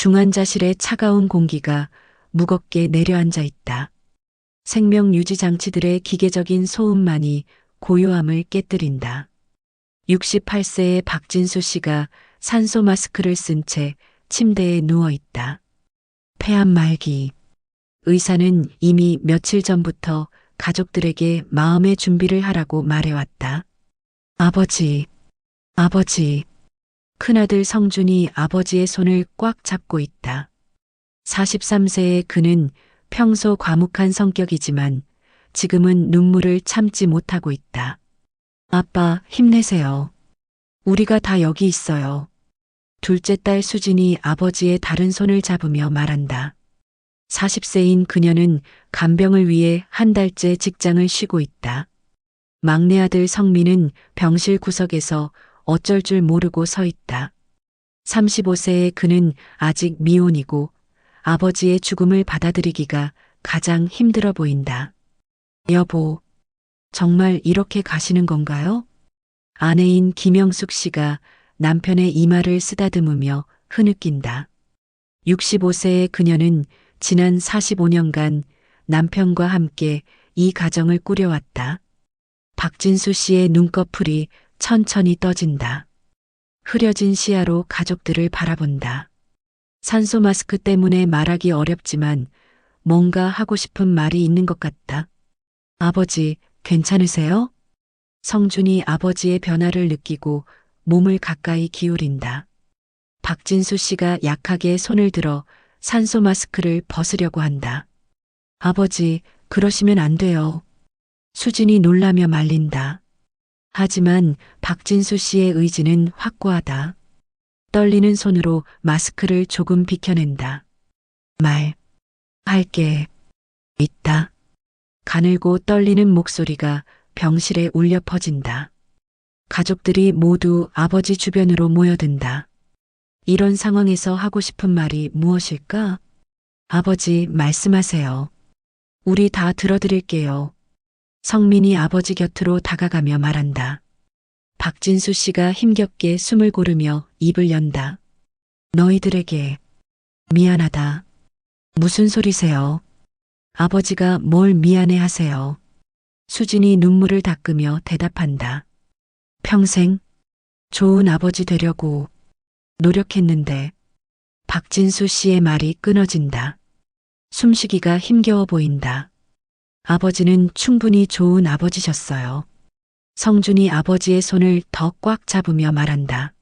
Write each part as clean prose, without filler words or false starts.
중환자실의 차가운 공기가 무겁게 내려앉아 있다. 생명 유지 장치들의 기계적인 소음만이 고요함을 깨뜨린다. 68세의 박진수 씨가 산소 마스크를 쓴 채 침대에 누워 있다. 폐암 말기. 의사는 이미 며칠 전부터 가족들에게 마음의 준비를 하라고 말해왔다. 아버지, 아버지. 큰아들 성준이 아버지의 손을 꽉 잡고 있다. 43세의 그는 평소 과묵한 성격이지만 지금은 눈물을 참지 못하고 있다. 아빠, 힘내세요. 우리가 다 여기 있어요. 둘째 딸 수진이 아버지의 다른 손을 잡으며 말한다. 40세인 그녀는 간병을 위해 한 달째 직장을 쉬고 있다. 막내 아들 성민은 병실 구석에서 어쩔 줄 모르고 서 있다. 35세의 그는 아직 미혼이고 아버지의 죽음을 받아들이기가 가장 힘들어 보인다. 여보, 정말 이렇게 가시는 건가요? 아내인 김영숙 씨가 남편의 이마를 쓰다듬으며 흐느낀다. 65세의 그녀는 지난 45년간 남편과 함께 이 가정을 꾸려왔다. 박진수 씨의 눈꺼풀이 천천히 떠진다. 흐려진 시야로 가족들을 바라본다. 산소 마스크 때문에 말하기 어렵지만 뭔가 하고 싶은 말이 있는 것 같다. 아버지, 괜찮으세요? 성준이 아버지의 변화를 느끼고 몸을 가까이 기울인다. 박진수 씨가 약하게 손을 들어 산소 마스크를 벗으려고 한다. 아버지, 그러시면 안 돼요. 수진이 놀라며 말린다. 하지만 박진수 씨의 의지는 확고하다. 떨리는 손으로 마스크를 조금 비켜낸다. 할게 있다. 가늘고 떨리는 목소리가 병실에 울려 퍼진다. 가족들이 모두 아버지 주변으로 모여든다. 이런 상황에서 하고 싶은 말이 무엇일까? 아버지, 말씀하세요. 우리 다 들어드릴게요. 성민이 아버지 곁으로 다가가며 말한다. 박진수 씨가 힘겹게 숨을 고르며 입을 연다. 너희들에게 미안하다. 무슨 소리세요? 아버지가 뭘 미안해 하세요? 수진이 눈물을 닦으며 대답한다. 평생 좋은 아버지 되려고 노력했는데. 박진수 씨의 말이 끊어진다. 숨쉬기가 힘겨워 보인다. 아버지는 충분히 좋은 아버지셨어요. 성준이 아버지의 손을 더 꽉 잡으며 말한다.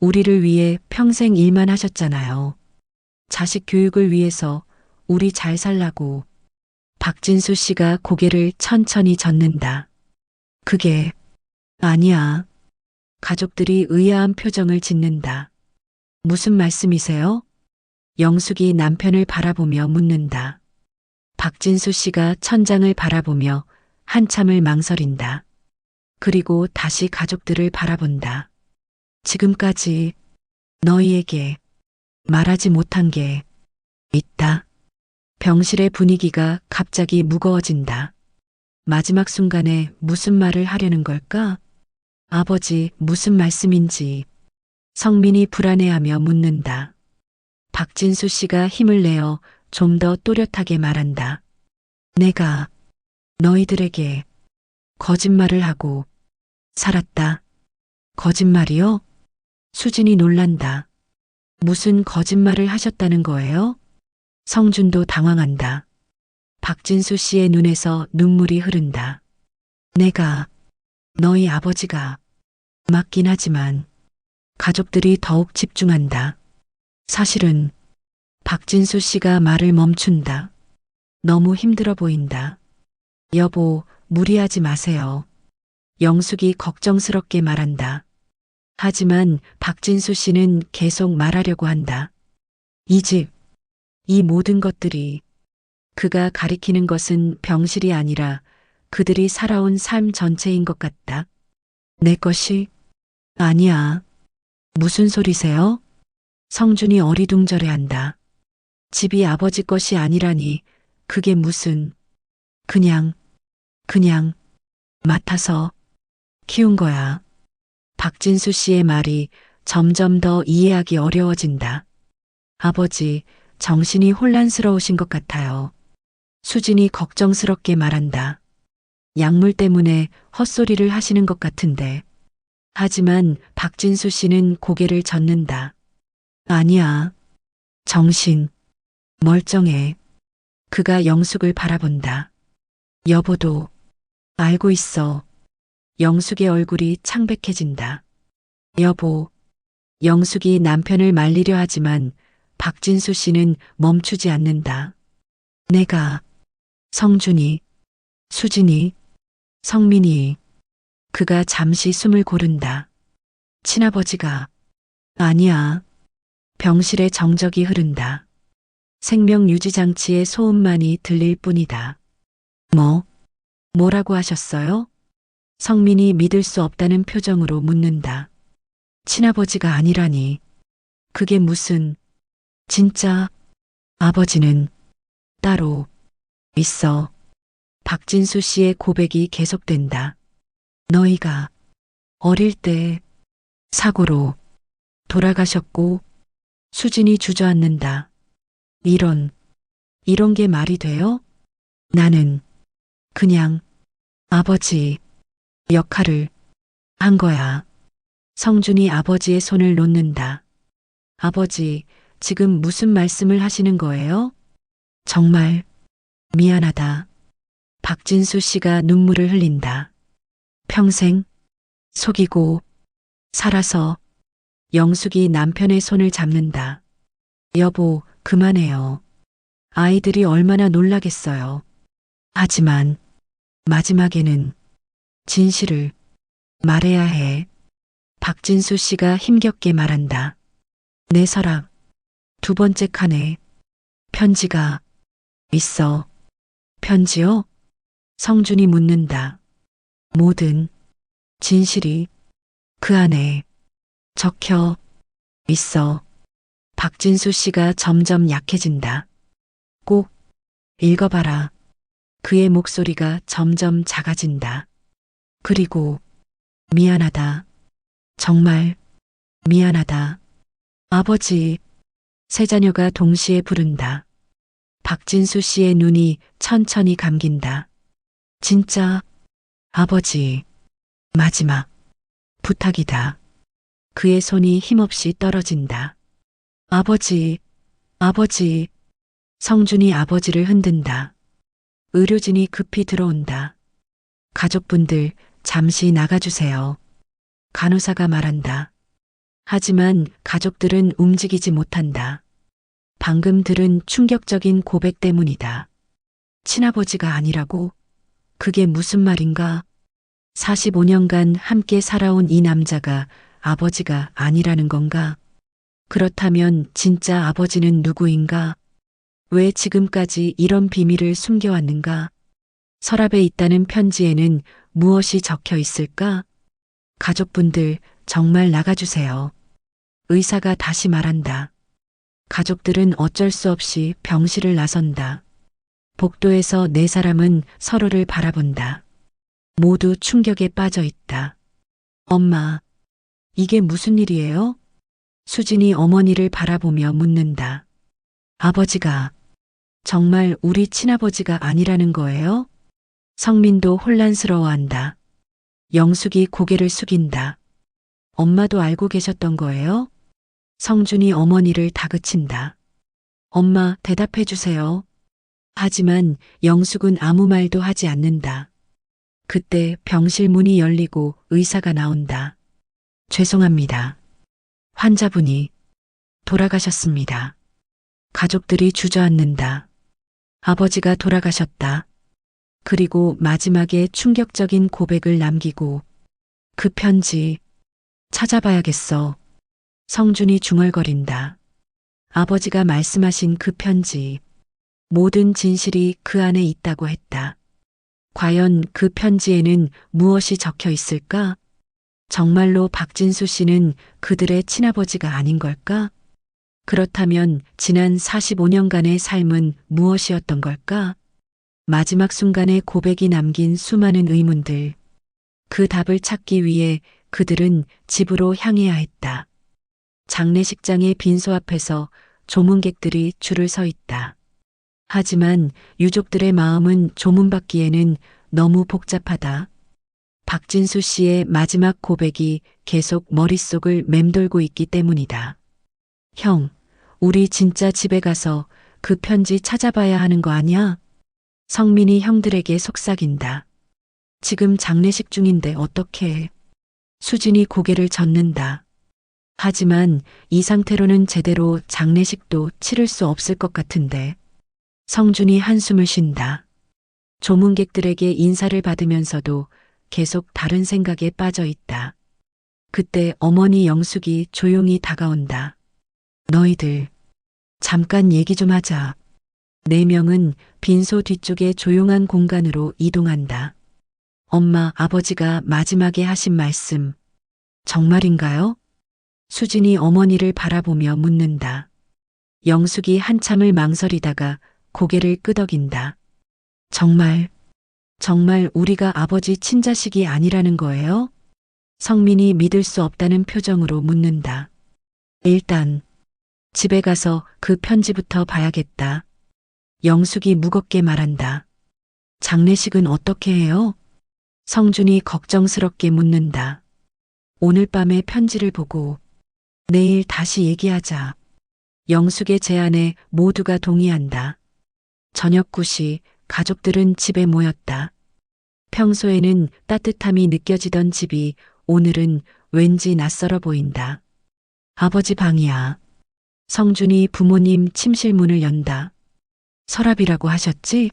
우리를 위해 평생 일만 하셨잖아요. 자식 교육을 위해서 우리 잘 살라고. 박진수 씨가 고개를 천천히 젓는다. 그게 아니야. 가족들이 의아한 표정을 짓는다. 무슨 말씀이세요? 영숙이 남편을 바라보며 묻는다. 박진수 씨가 천장을 바라보며 한참을 망설인다. 그리고 다시 가족들을 바라본다. 지금까지 너희에게 말하지 못한 게 있다. 병실의 분위기가 갑자기 무거워진다. 마지막 순간에 무슨 말을 하려는 걸까? 아버지, 무슨 말씀인지. 성민이 불안해하며 묻는다. 박진수 씨가 힘을 내어 좀 더 또렷하게 말한다. 내가 너희들에게 거짓말을 하고 살았다. 거짓말이요? 수진이 놀란다. 무슨 거짓말을 하셨다는 거예요? 성준도 당황한다. 박진수 씨의 눈에서 눈물이 흐른다. 내가 너희 아버지가 맞긴 하지만. 가족들이 더욱 집중한다. 사실은 박진수 씨가 말을 멈춘다. 너무 힘들어 보인다. 여보, 무리하지 마세요. 영숙이 걱정스럽게 말한다. 하지만 박진수 씨는 계속 말하려고 한다. 이 집, 이 모든 것들이. 그가 가리키는 것은 병실이 아니라 그들이 살아온 삶 전체인 것 같다. 내 것이? 아니야. 무슨 소리세요? 성준이 어리둥절해한다. 집이 아버지 것이 아니라니. 그게 무슨. 그냥 맡아서 키운 거야. 박진수 씨의 말이 점점 더 이해하기 어려워진다. 아버지, 정신이 혼란스러우신 것 같아요. 수진이 걱정스럽게 말한다. 약물 때문에 헛소리를 하시는 것 같은데. 하지만 박진수 씨는 고개를 젓는다. 아니야. 정신. 멀쩡해. 그가 영숙을 바라본다. 여보도 알고 있어. 영숙의 얼굴이 창백해진다. 여보. 영숙이 남편을 말리려 하지만 박진수 씨는 멈추지 않는다. 내가, 성준이, 수진이, 성민이. 그가 잠시 숨을 고른다. 친아버지가. 아니야. 병실에 정적이 흐른다. 생명 유지 장치의 소음만이 들릴 뿐이다. 뭐라고 하셨어요? 성민이 믿을 수 없다는 표정으로 묻는다. 친아버지가 아니라니. 그게 무슨, 진짜, 아버지는 따로 있어. 박진수 씨의 고백이 계속된다. 너희가 어릴 때 사고로 돌아가셨고. 수진이 주저앉는다. 이런 게 말이 돼요? 나는 그냥 아버지 역할을 한 거야. 성준이 아버지의 손을 놓는다. 아버지, 지금 무슨 말씀을 하시는 거예요? 정말 미안하다. 박진수 씨가 눈물을 흘린다. 평생 속이고 살아서. 영숙이 남편의 손을 잡는다. 여보, 그만해요. 아이들이 얼마나 놀라겠어요. 하지만 마지막에는 진실을 말해야 해. 박진수 씨가 힘겹게 말한다. 내 서랍 두 번째 칸에 편지가 있어. 편지요? 성준이 묻는다. 모든 진실이 그 안에 적혀 있어. 박진수 씨가 점점 약해진다. 꼭 읽어봐라. 그의 목소리가 점점 작아진다. 그리고 미안하다. 정말 미안하다. 아버지. 세 자녀가 동시에 부른다. 박진수 씨의 눈이 천천히 감긴다. 진짜 아버지. 마지막 부탁이다. 그의 손이 힘없이 떨어진다. 아버지, 아버지. 성준이 아버지를 흔든다. 의료진이 급히 들어온다. 가족분들 잠시 나가주세요. 간호사가 말한다. 하지만 가족들은 움직이지 못한다. 방금 들은 충격적인 고백 때문이다. 친아버지가 아니라고? 그게 무슨 말인가? 45년간 함께 살아온 이 남자가 아버지가 아니라는 건가? 그렇다면 진짜 아버지는 누구인가? 왜 지금까지 이런 비밀을 숨겨왔는가? 서랍에 있다는 편지에는 무엇이 적혀 있을까? 가족분들 정말 나가주세요. 의사가 다시 말한다. 가족들은 어쩔 수 없이 병실을 나선다. 복도에서 네 사람은 서로를 바라본다. 모두 충격에 빠져 있다. 엄마, 이게 무슨 일이에요? 수진이 어머니를 바라보며 묻는다. 아버지가 정말 우리 친아버지가 아니라는 거예요? 성민도 혼란스러워한다. 영숙이 고개를 숙인다. 엄마도 알고 계셨던 거예요? 성준이 어머니를 다그친다. 엄마, 대답해 주세요. 하지만 영숙은 아무 말도 하지 않는다. 그때 병실 문이 열리고 의사가 나온다. 죄송합니다. 환자분이 돌아가셨습니다. 가족들이 주저앉는다. 아버지가 돌아가셨다. 그리고 마지막에 충격적인 고백을 남기고 그 편지 찾아봐야겠어. 성준이 중얼거린다. 아버지가 말씀하신 그 편지. 모든 진실이 그 안에 있다고 했다. 과연 그 편지에는 무엇이 적혀 있을까? 정말로 박진수 씨는 그들의 친아버지가 아닌 걸까? 그렇다면 지난 45년간의 삶은 무엇이었던 걸까? 마지막 순간에 고백이 남긴 수많은 의문들. 그 답을 찾기 위해 그들은 집으로 향해야 했다. 장례식장의 빈소 앞에서 조문객들이 줄을 서 있다. 하지만 유족들의 마음은 조문받기에는 너무 복잡하다. 박진수 씨의 마지막 고백이 계속 머릿속을 맴돌고 있기 때문이다. 형, 우리 진짜 집에 가서 그 편지 찾아봐야 하는 거 아니야? 성민이 형들에게 속삭인다. 지금 장례식 중인데 어떡해. 수진이 고개를 젓는다. 하지만 이 상태로는 제대로 장례식도 치를 수 없을 것 같은데. 성준이 한숨을 쉰다. 조문객들에게 인사를 받으면서도 계속 다른 생각에 빠져 있다. 그때 어머니 영숙이 조용히 다가온다. 너희들, 잠깐 얘기 좀 하자. 네 명은 빈소 뒤쪽의 조용한 공간으로 이동한다. 엄마, 아버지가 마지막에 하신 말씀, 정말인가요? 수진이 어머니를 바라보며 묻는다. 영숙이 한참을 망설이다가 고개를 끄덕인다. 정말 우리가 아버지 친자식이 아니라는 거예요? 성민이 믿을 수 없다는 표정으로 묻는다. 일단 집에 가서 그 편지부터 봐야겠다. 영숙이 무겁게 말한다. 장례식은 어떻게 해요? 성준이 걱정스럽게 묻는다. 오늘 밤에 편지를 보고 내일 다시 얘기하자. 영숙의 제안에 모두가 동의한다. 저녁 9시 가족들은 집에 모였다. 평소에는 따뜻함이 느껴지던 집이 오늘은 왠지 낯설어 보인다. 아버지 방이야. 성준이 부모님 침실 문을 연다. 서랍이라고 하셨지?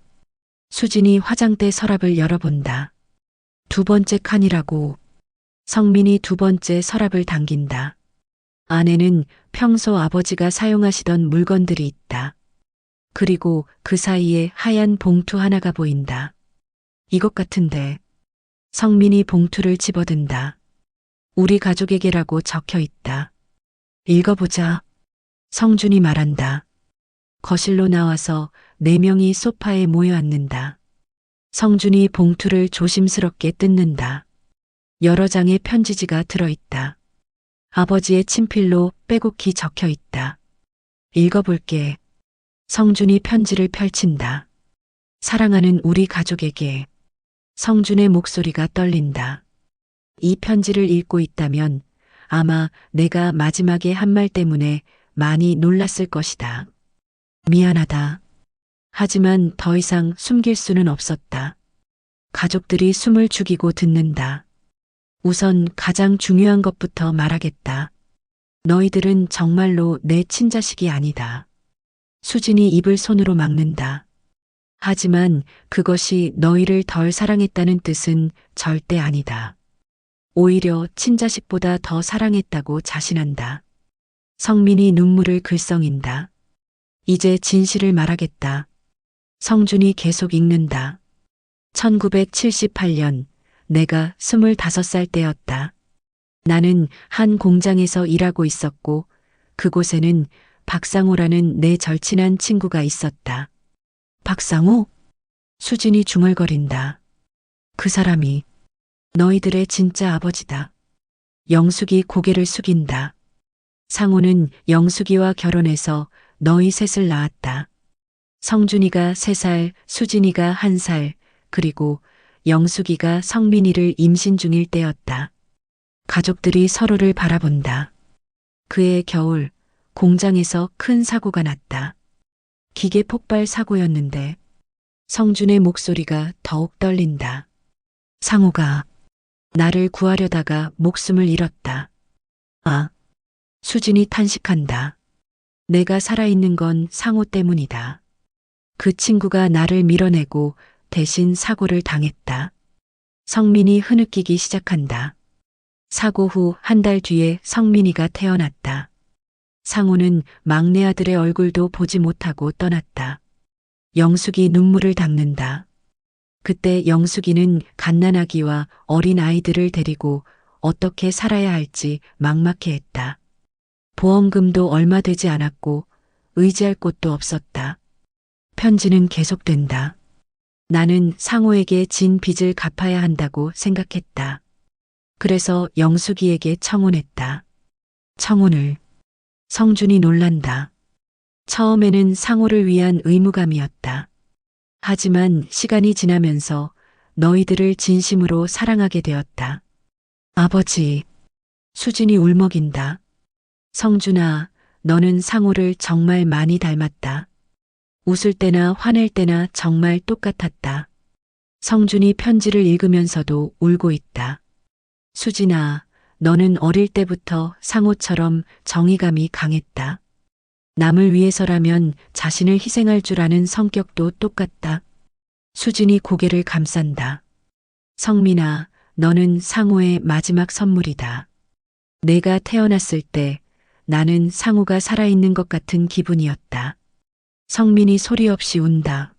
수진이 화장대 서랍을 열어본다. 두 번째 칸이라고. 성민이 두 번째 서랍을 당긴다. 안에는 평소 아버지가 사용하시던 물건들이 있다. 그리고 그 사이에 하얀 봉투 하나가 보인다. 이것 같은데. 성민이 봉투를 집어든다. 우리 가족에게라고 적혀 있다. 읽어보자. 성준이 말한다. 거실로 나와서 네 명이 소파에 모여 앉는다. 성준이 봉투를 조심스럽게 뜯는다. 여러 장의 편지지가 들어있다. 아버지의 친필로 빼곡히 적혀 있다. 읽어볼게. 성준이 편지를 펼친다. 사랑하는 우리 가족에게. 성준의 목소리가 떨린다. 이 편지를 읽고 있다면 아마 내가 마지막에 한 말 때문에 많이 놀랐을 것이다. 미안하다. 하지만 더 이상 숨길 수는 없었다. 가족들이 숨을 죽이고 듣는다. 우선 가장 중요한 것부터 말하겠다. 너희들은 정말로 내 친자식이 아니다. 수진이 입을 손으로 막는다. 하지만 그것이 너희를 덜 사랑했다는 뜻은 절대 아니다. 오히려 친자식보다 더 사랑했다고 자신한다. 성민이 눈물을 글썽인다. 이제 진실을 말하겠다. 성준이 계속 읽는다. 1978년 내가 25살 때였다. 나는 한 공장에서 일하고 있었고 그곳에는 박상호라는 내 절친한 친구가 있었다. 박상호? 수진이 중얼거린다. 그 사람이 너희들의 진짜 아버지다. 영숙이 고개를 숙인다. 상호는 영숙이와 결혼해서 너희 셋을 낳았다. 성준이가 3살, 수진이가 1살, 그리고 영숙이가 성민이를 임신 중일 때였다. 가족들이 서로를 바라본다. 그해 겨울 공장에서 큰 사고가 났다. 기계 폭발 사고였는데 성준의 목소리가 더욱 떨린다. 상호가 나를 구하려다가 목숨을 잃었다. 아, 수진이 탄식한다. 내가 살아있는 건 상호 때문이다. 그 친구가 나를 밀어내고 대신 사고를 당했다. 성민이 흐느끼기 시작한다. 사고 후 한 달 뒤에 성민이가 태어났다. 상호는 막내 아들의 얼굴도 보지 못하고 떠났다. 영숙이 눈물을 닦는다. 그때 영숙이는 갓난아기와 어린 아이들을 데리고 어떻게 살아야 할지 막막해했다. 보험금도 얼마 되지 않았고 의지할 곳도 없었다. 편지는 계속된다. 나는 상호에게 진 빚을 갚아야 한다고 생각했다. 그래서 영숙이에게 청혼했다. 청혼을. 성준이 놀란다. 처음에는 상호를 위한 의무감이었다. 하지만 시간이 지나면서 너희들을 진심으로 사랑하게 되었다. 아버지, 수진이 울먹인다. 성준아, 너는 상호를 정말 많이 닮았다. 웃을 때나 화낼 때나 정말 똑같았다. 성준이 편지를 읽으면서도 울고 있다. 수진아, 너는 어릴 때부터 상호처럼 정의감이 강했다. 남을 위해서라면 자신을 희생할 줄 아는 성격도 똑같다. 수진이 고개를 감싼다. 성민아, 너는 상호의 마지막 선물이다. 내가 태어났을 때 나는 상호가 살아있는 것 같은 기분이었다. 성민이 소리 없이 운다.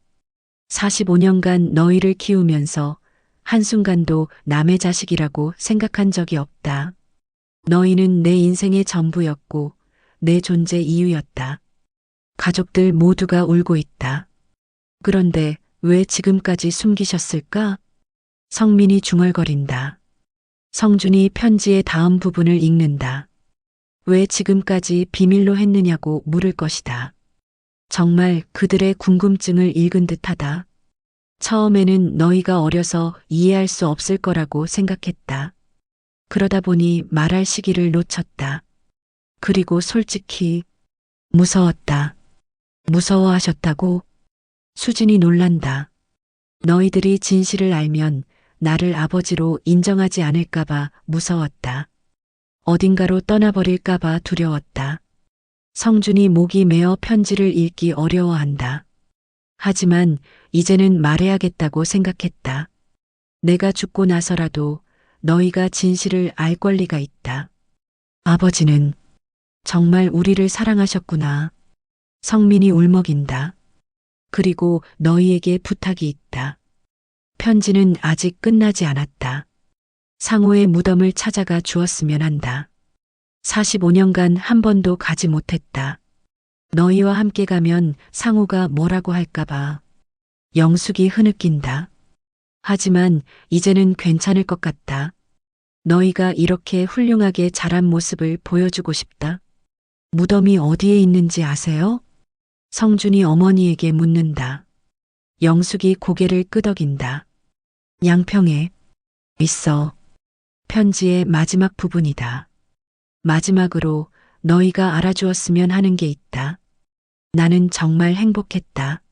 45년간 너희를 키우면서 한순간도 남의 자식이라고 생각한 적이 없다. 너희는 내 인생의 전부였고 내 존재 이유였다. 가족들 모두가 울고 있다. 그런데 왜 지금까지 숨기셨을까? 성민이 중얼거린다. 성준이 편지의 다음 부분을 읽는다. 왜 지금까지 비밀로 했느냐고 물을 것이다. 정말 그들의 궁금증을 읽은 듯하다. 처음에는 너희가 어려서 이해할 수 없을 거라고 생각했다. 그러다 보니 말할 시기를 놓쳤다. 그리고 솔직히 무서웠다. 무서워하셨다고? 수진이 놀란다. 너희들이 진실을 알면 나를 아버지로 인정하지 않을까봐 무서웠다. 어딘가로 떠나버릴까봐 두려웠다. 성준이 목이 메어 편지를 읽기 어려워한다. 하지만 이제는 말해야겠다고 생각했다. 내가 죽고 나서라도 너희가 진실을 알 권리가 있다. 아버지는 정말 우리를 사랑하셨구나. 성민이 울먹인다. 그리고 너희에게 부탁이 있다. 편지는 아직 끝나지 않았다. 상호의 무덤을 찾아가 주었으면 한다. 45년간 한 번도 가지 못했다. 너희와 함께 가면 상호가 뭐라고 할까봐. 영숙이 흐느낀다. 하지만 이제는 괜찮을 것 같다. 너희가 이렇게 훌륭하게 자란 모습을 보여주고 싶다. 무덤이 어디에 있는지 아세요? 성준이 어머니에게 묻는다. 영숙이 고개를 끄덕인다. 양평에 있어. 편지의 마지막 부분이다. 마지막으로 너희가 알아주었으면 하는 게 있다. 나는 정말 행복했다.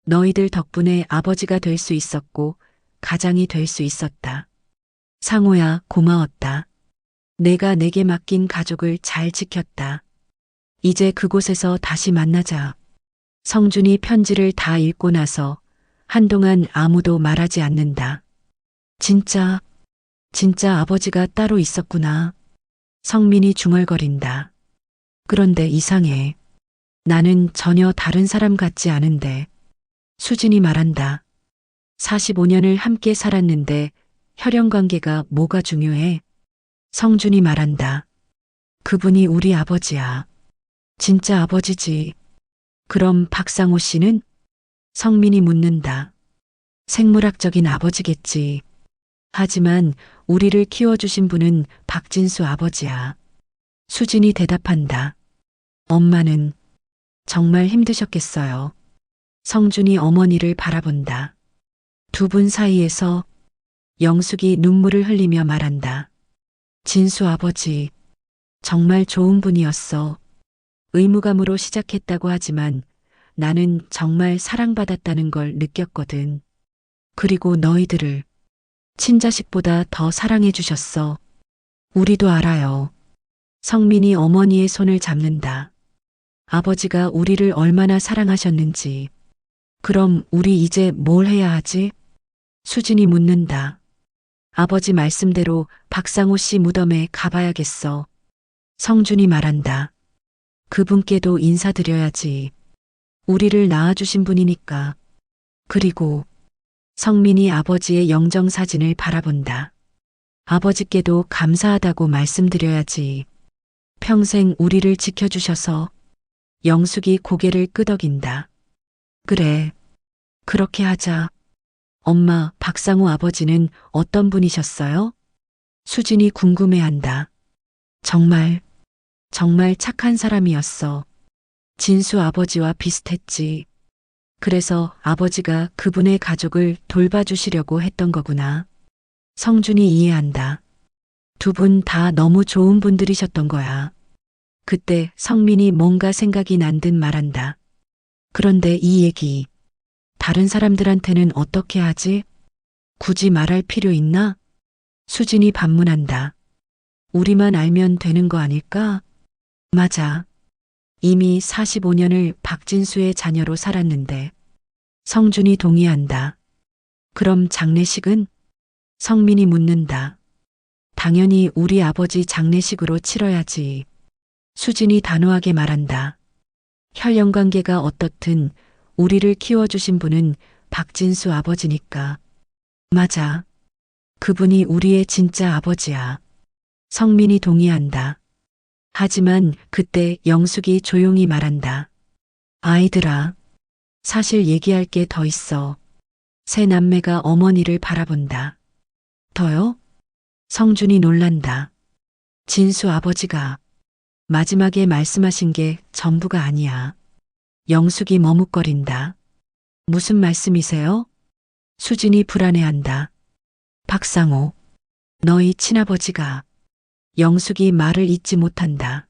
너희들 덕분에 아버지가 될 수 있었고 가장이 될 수 있었다. 상호야, 고마웠다. 내가 내게 맡긴 가족을 잘 지켰다. 이제 그곳에서 다시 만나자. 성준이 편지를 다 읽고 나서 한동안 아무도 말하지 않는다. 진짜 아버지가 따로 있었구나. 성민이 중얼거린다. 그런데 이상해. 나는 전혀 다른 사람 같지 않은데. 수진이 말한다. 45년을 함께 살았는데 혈연 관계가 뭐가 중요해? 성준이 말한다. 그분이 우리 아버지야. 진짜 아버지지. 그럼 박상호 씨는? 성민이 묻는다. 생물학적인 아버지겠지. 하지만 우리를 키워주신 분은 박진수 아버지야. 수진이 대답한다. 엄마는 정말 힘드셨겠어요. 성준이 어머니를 바라본다. 두 분 사이에서 영숙이 눈물을 흘리며 말한다. 진수 아버지, 정말 좋은 분이었어. 의무감으로 시작했다고 하지만 나는 정말 사랑받았다는 걸 느꼈거든. 그리고 너희들을 친자식보다 더 사랑해 주셨어. 우리도 알아요. 성민이 어머니의 손을 잡는다. 아버지가 우리를 얼마나 사랑하셨는지. 그럼 우리 이제 뭘 해야 하지? 수진이 묻는다. 아버지 말씀대로 박상호 씨 무덤에 가봐야겠어. 성준이 말한다. 그분께도 인사드려야지. 우리를 낳아주신 분이니까. 그리고 성민이 아버지의 영정사진을 바라본다. 아버지께도 감사하다고 말씀드려야지. 평생 우리를 지켜주셔서. 영숙이 고개를 끄덕인다. 그래, 그렇게 하자. 엄마, 박상우 아버지는 어떤 분이셨어요? 수진이 궁금해한다. 정말 착한 사람이었어. 진수 아버지와 비슷했지. 그래서 아버지가 그분의 가족을 돌봐주시려고 했던 거구나. 성준이 이해한다. 두 분 다 너무 좋은 분들이셨던 거야. 그때 성민이 뭔가 생각이 난 듯 말한다. 그런데 이 얘기, 다른 사람들한테는 어떻게 하지? 굳이 말할 필요 있나? 수진이 반문한다. 우리만 알면 되는 거 아닐까? 맞아. 이미 45년을 박진수의 자녀로 살았는데. 성준이 동의한다. 그럼 장례식은? 성민이 묻는다. 당연히 우리 아버지 장례식으로 치러야지. 수진이 단호하게 말한다. 혈연 관계가 어떻든 우리를 키워주신 분은 박진수 아버지니까. 맞아. 그분이 우리의 진짜 아버지야. 성민이 동의한다. 하지만 그때 영숙이 조용히 말한다. 아이들아, 사실 얘기할 게 더 있어. 새 남매가 어머니를 바라본다. 더요? 성준이 놀란다. 진수 아버지가 마지막에 말씀하신 게 전부가 아니야. 영숙이 머뭇거린다. 무슨 말씀이세요? 수진이 불안해한다. 박상호, 너희 친아버지가. 영숙이 말을 잇지 못한다.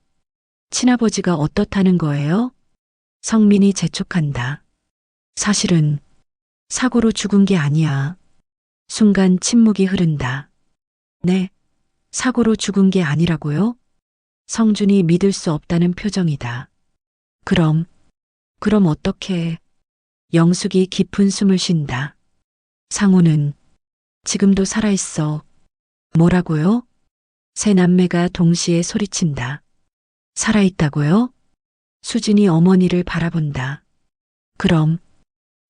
친아버지가 어떻다는 거예요? 성민이 재촉한다. 사실은 사고로 죽은 게 아니야. 순간 침묵이 흐른다. 네, 사고로 죽은 게 아니라고요? 성준이 믿을 수 없다는 표정이다. 그럼 어떻게? 영숙이 깊은 숨을 쉰다. 상우는 지금도 살아있어. 뭐라고요? 세 남매가 동시에 소리친다. 살아있다고요? 수진이 어머니를 바라본다.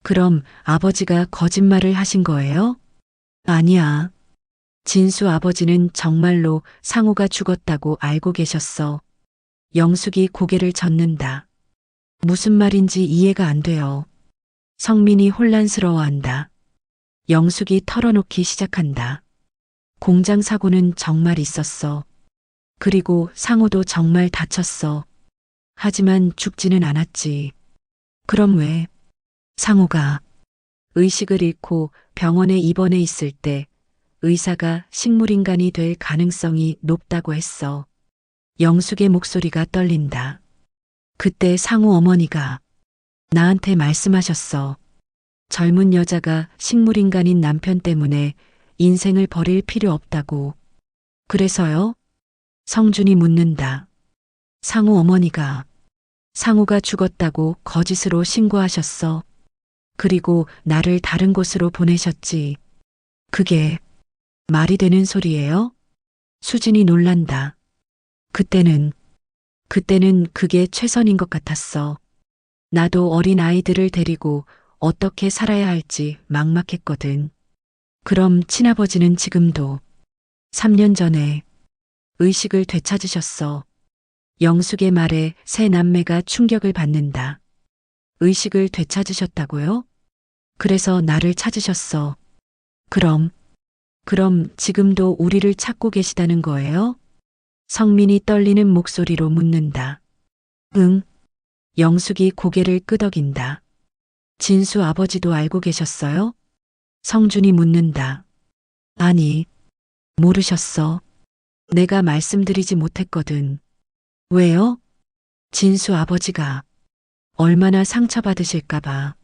그럼 아버지가 거짓말을 하신 거예요? 아니야. 진수 아버지는 정말로 상우가 죽었다고 알고 계셨어. 영숙이 고개를 젓는다. 무슨 말인지 이해가 안 돼요. 성민이 혼란스러워한다. 영숙이 털어놓기 시작한다. 공장 사고는 정말 있었어. 그리고 상우도 정말 다쳤어. 하지만 죽지는 않았지. 그럼 왜? 상우가 의식을 잃고 병원에 입원해 있을 때 의사가 식물인간이 될 가능성이 높다고 했어. 영숙의 목소리가 떨린다. 그때 상우 어머니가 나한테 말씀하셨어. 젊은 여자가 식물인간인 남편 때문에 인생을 버릴 필요 없다고. 그래서요? 성준이 묻는다. 상우 어머니가 상우가 죽었다고 거짓으로 신고하셨어. 그리고 나를 다른 곳으로 보내셨지. 그게 말이 되는 소리예요? 수진이 놀란다. 그때는 그게 최선인 것 같았어. 나도 어린 아이들을 데리고 어떻게 살아야 할지 막막했거든. 그럼 친아버지는 지금도 3년 전에 의식을 되찾으셨어. 영숙의 말에 새 남매가 충격을 받는다. 의식을 되찾으셨다고요? 그래서 나를 찾으셨어. 그럼 지금도 우리를 찾고 계시다는 거예요? 성민이 떨리는 목소리로 묻는다. 응. 영숙이 고개를 끄덕인다. 진수 아버지도 알고 계셨어요? 성준이 묻는다. 아니, 모르셨어. 내가 말씀드리지 못했거든. 왜요? 진수 아버지가 얼마나 상처받으실까봐.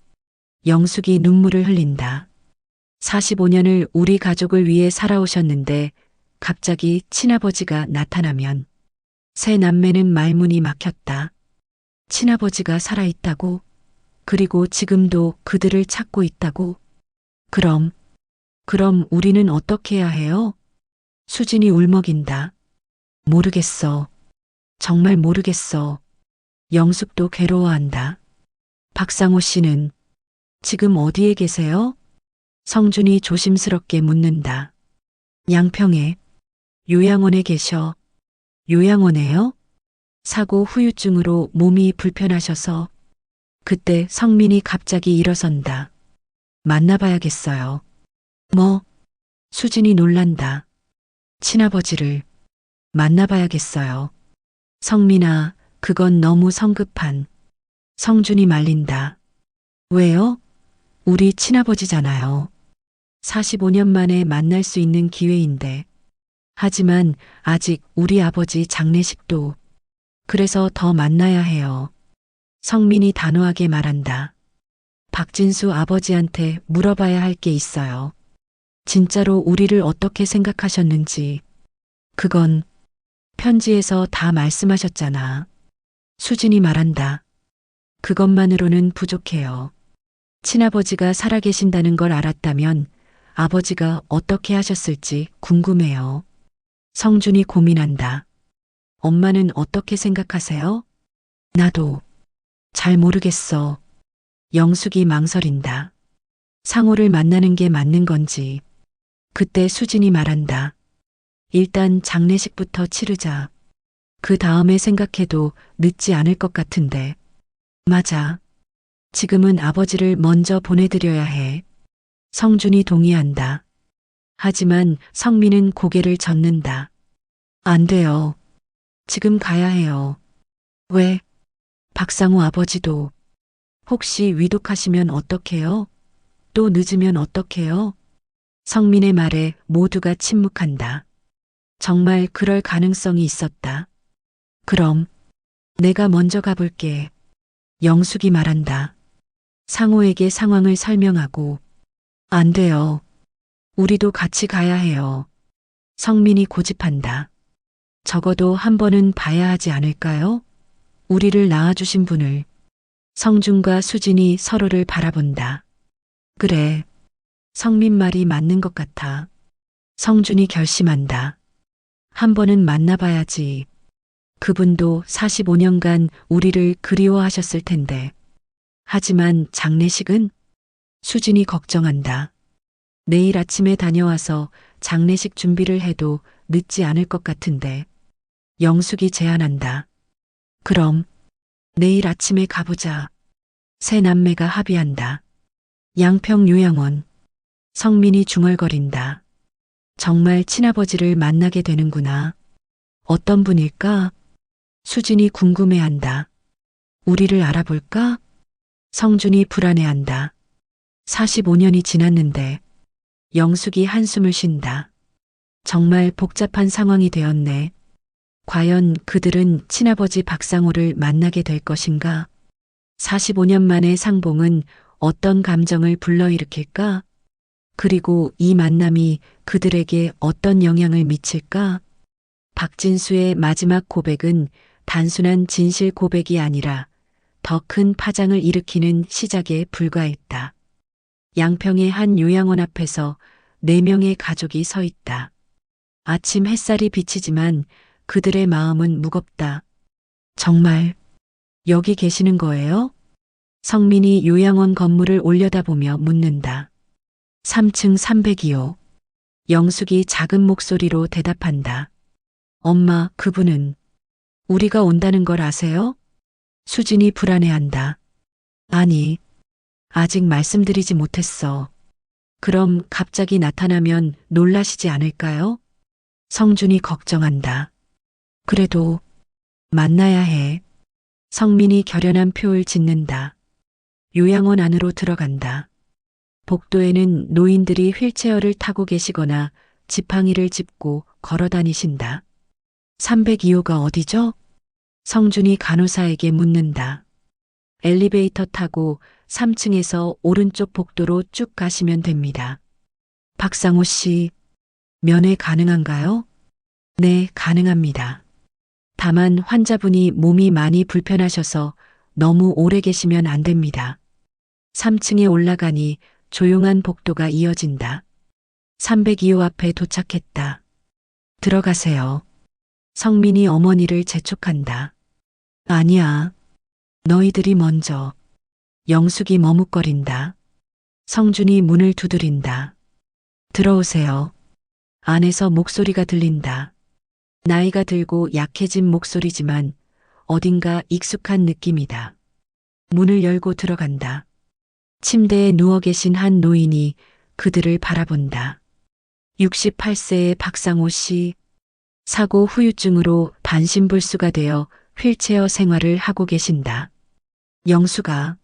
영숙이 눈물을 흘린다. 45년을 우리 가족을 위해 살아오셨는데 갑자기 친아버지가 나타나면 새 남매는 말문이 막혔다. 친아버지가 살아있다고? 그리고 지금도 그들을 찾고 있다고? 그럼 우리는 어떻게 해야 해요? 수진이 울먹인다. 모르겠어. 정말 모르겠어. 영숙도 괴로워한다. 박상호 씨는 지금 어디에 계세요? 성준이 조심스럽게 묻는다. 양평에 요양원에 계셔. 요양원에요? 사고 후유증으로 몸이 불편하셔서. 그때 성민이 갑자기 일어선다. 만나봐야겠어요. 뭐? 수진이 놀란다. 친아버지를 만나봐야겠어요. 성민아, 그건 너무 성급한. 성준이 말린다. 왜요? 우리 친아버지잖아요. 45년 만에 만날 수 있는 기회인데. 하지만 아직 우리 아버지 장례식도. 그래서 더 만나야 해요. 성민이 단호하게 말한다. 박진수 아버지한테 물어봐야 할 게 있어요. 진짜로 우리를 어떻게 생각하셨는지. 그건 편지에서 다 말씀하셨잖아. 수진이 말한다. 그것만으로는 부족해요. 친아버지가 살아계신다는 걸 알았다면 아버지가 어떻게 하셨을지 궁금해요. 성준이 고민한다. 엄마는 어떻게 생각하세요? 나도 잘 모르겠어. 영숙이 망설인다. 상호를 만나는 게 맞는 건지. 그때 수진이 말한다. 일단 장례식부터 치르자. 그 다음에 생각해도 늦지 않을 것 같은데. 맞아. 지금은 아버지를 먼저 보내드려야 해. 성준이 동의한다. 하지만 성민은 고개를 젓는다. 안 돼요. 지금 가야 해요. 왜? 박상우 아버지도. 혹시 위독하시면 어떡해요? 또 늦으면 어떡해요? 성민의 말에 모두가 침묵한다. 정말 그럴 가능성이 있었다. 그럼 내가 먼저 가볼게. 영숙이 말한다. 상호에게 상황을 설명하고. 안 돼요. 우리도 같이 가야 해요. 성민이 고집한다. 적어도 한 번은 봐야 하지 않을까요? 우리를 낳아주신 분을. 성준과 수진이 서로를 바라본다. 그래. 성민 말이 맞는 것 같아. 성준이 결심한다. 한 번은 만나봐야지. 그분도 45년간 우리를 그리워하셨을 텐데. 하지만 장례식은? 수진이 걱정한다. 내일 아침에 다녀와서 장례식 준비를 해도 늦지 않을 것 같은데. 영숙이 제안한다. 그럼 내일 아침에 가보자. 세 남매가 합의한다. 양평 요양원. 성민이 중얼거린다. 정말 친아버지를 만나게 되는구나. 어떤 분일까? 수진이 궁금해한다. 우리를 알아볼까? 성준이 불안해한다. 45년이 지났는데. 영숙이 한숨을 쉰다. 정말 복잡한 상황이 되었네. 과연 그들은 친아버지 박상호를 만나게 될 것인가? 45년 만의 상봉은 어떤 감정을 불러일으킬까? 그리고 이 만남이 그들에게 어떤 영향을 미칠까? 박진수의 마지막 고백은 단순한 진실 고백이 아니라 더 큰 파장을 일으키는 시작에 불과했다. 양평의 한 요양원 앞에서 4명의 가족이 서 있다. 아침 햇살이 비치지만 그들의 마음은 무겁다. 정말 여기 계시는 거예요? 성민이 요양원 건물을 올려다보며 묻는다. 3층 302호. 영숙이 작은 목소리로 대답한다. 엄마, 그분은 우리가 온다는 걸 아세요? 수진이 불안해한다. 아니, 아직 말씀드리지 못했어. 그럼 갑자기 나타나면 놀라시지 않을까요? 성준이 걱정한다. 그래도 만나야 해. 성민이 결연한 표를 짓는다. 요양원 안으로 들어간다. 복도에는 노인들이 휠체어를 타고 계시거나 지팡이를 짚고 걸어 다니신다. 302호가 어디죠? 성준이 간호사에게 묻는다. 엘리베이터 타고 3층에서 오른쪽 복도로 쭉 가시면 됩니다. 박상호 씨, 면회 가능한가요? 네, 가능합니다. 다만 환자분이 몸이 많이 불편하셔서 너무 오래 계시면 안 됩니다. 3층에 올라가니 조용한 복도가 이어진다. 302호 앞에 도착했다. 들어가세요. 성민이 어머니를 재촉한다. 아니야. 너희들이 먼저. 영숙이 머뭇거린다. 성준이 문을 두드린다. 들어오세요. 안에서 목소리가 들린다. 나이가 들고 약해진 목소리지만 어딘가 익숙한 느낌이다. 문을 열고 들어간다. 침대에 누워 계신 한 노인이 그들을 바라본다. 68세의 박상호 씨, 사고 후유증으로 반신불수가 되어 휠체어 생활을 하고 계신다. 영수가.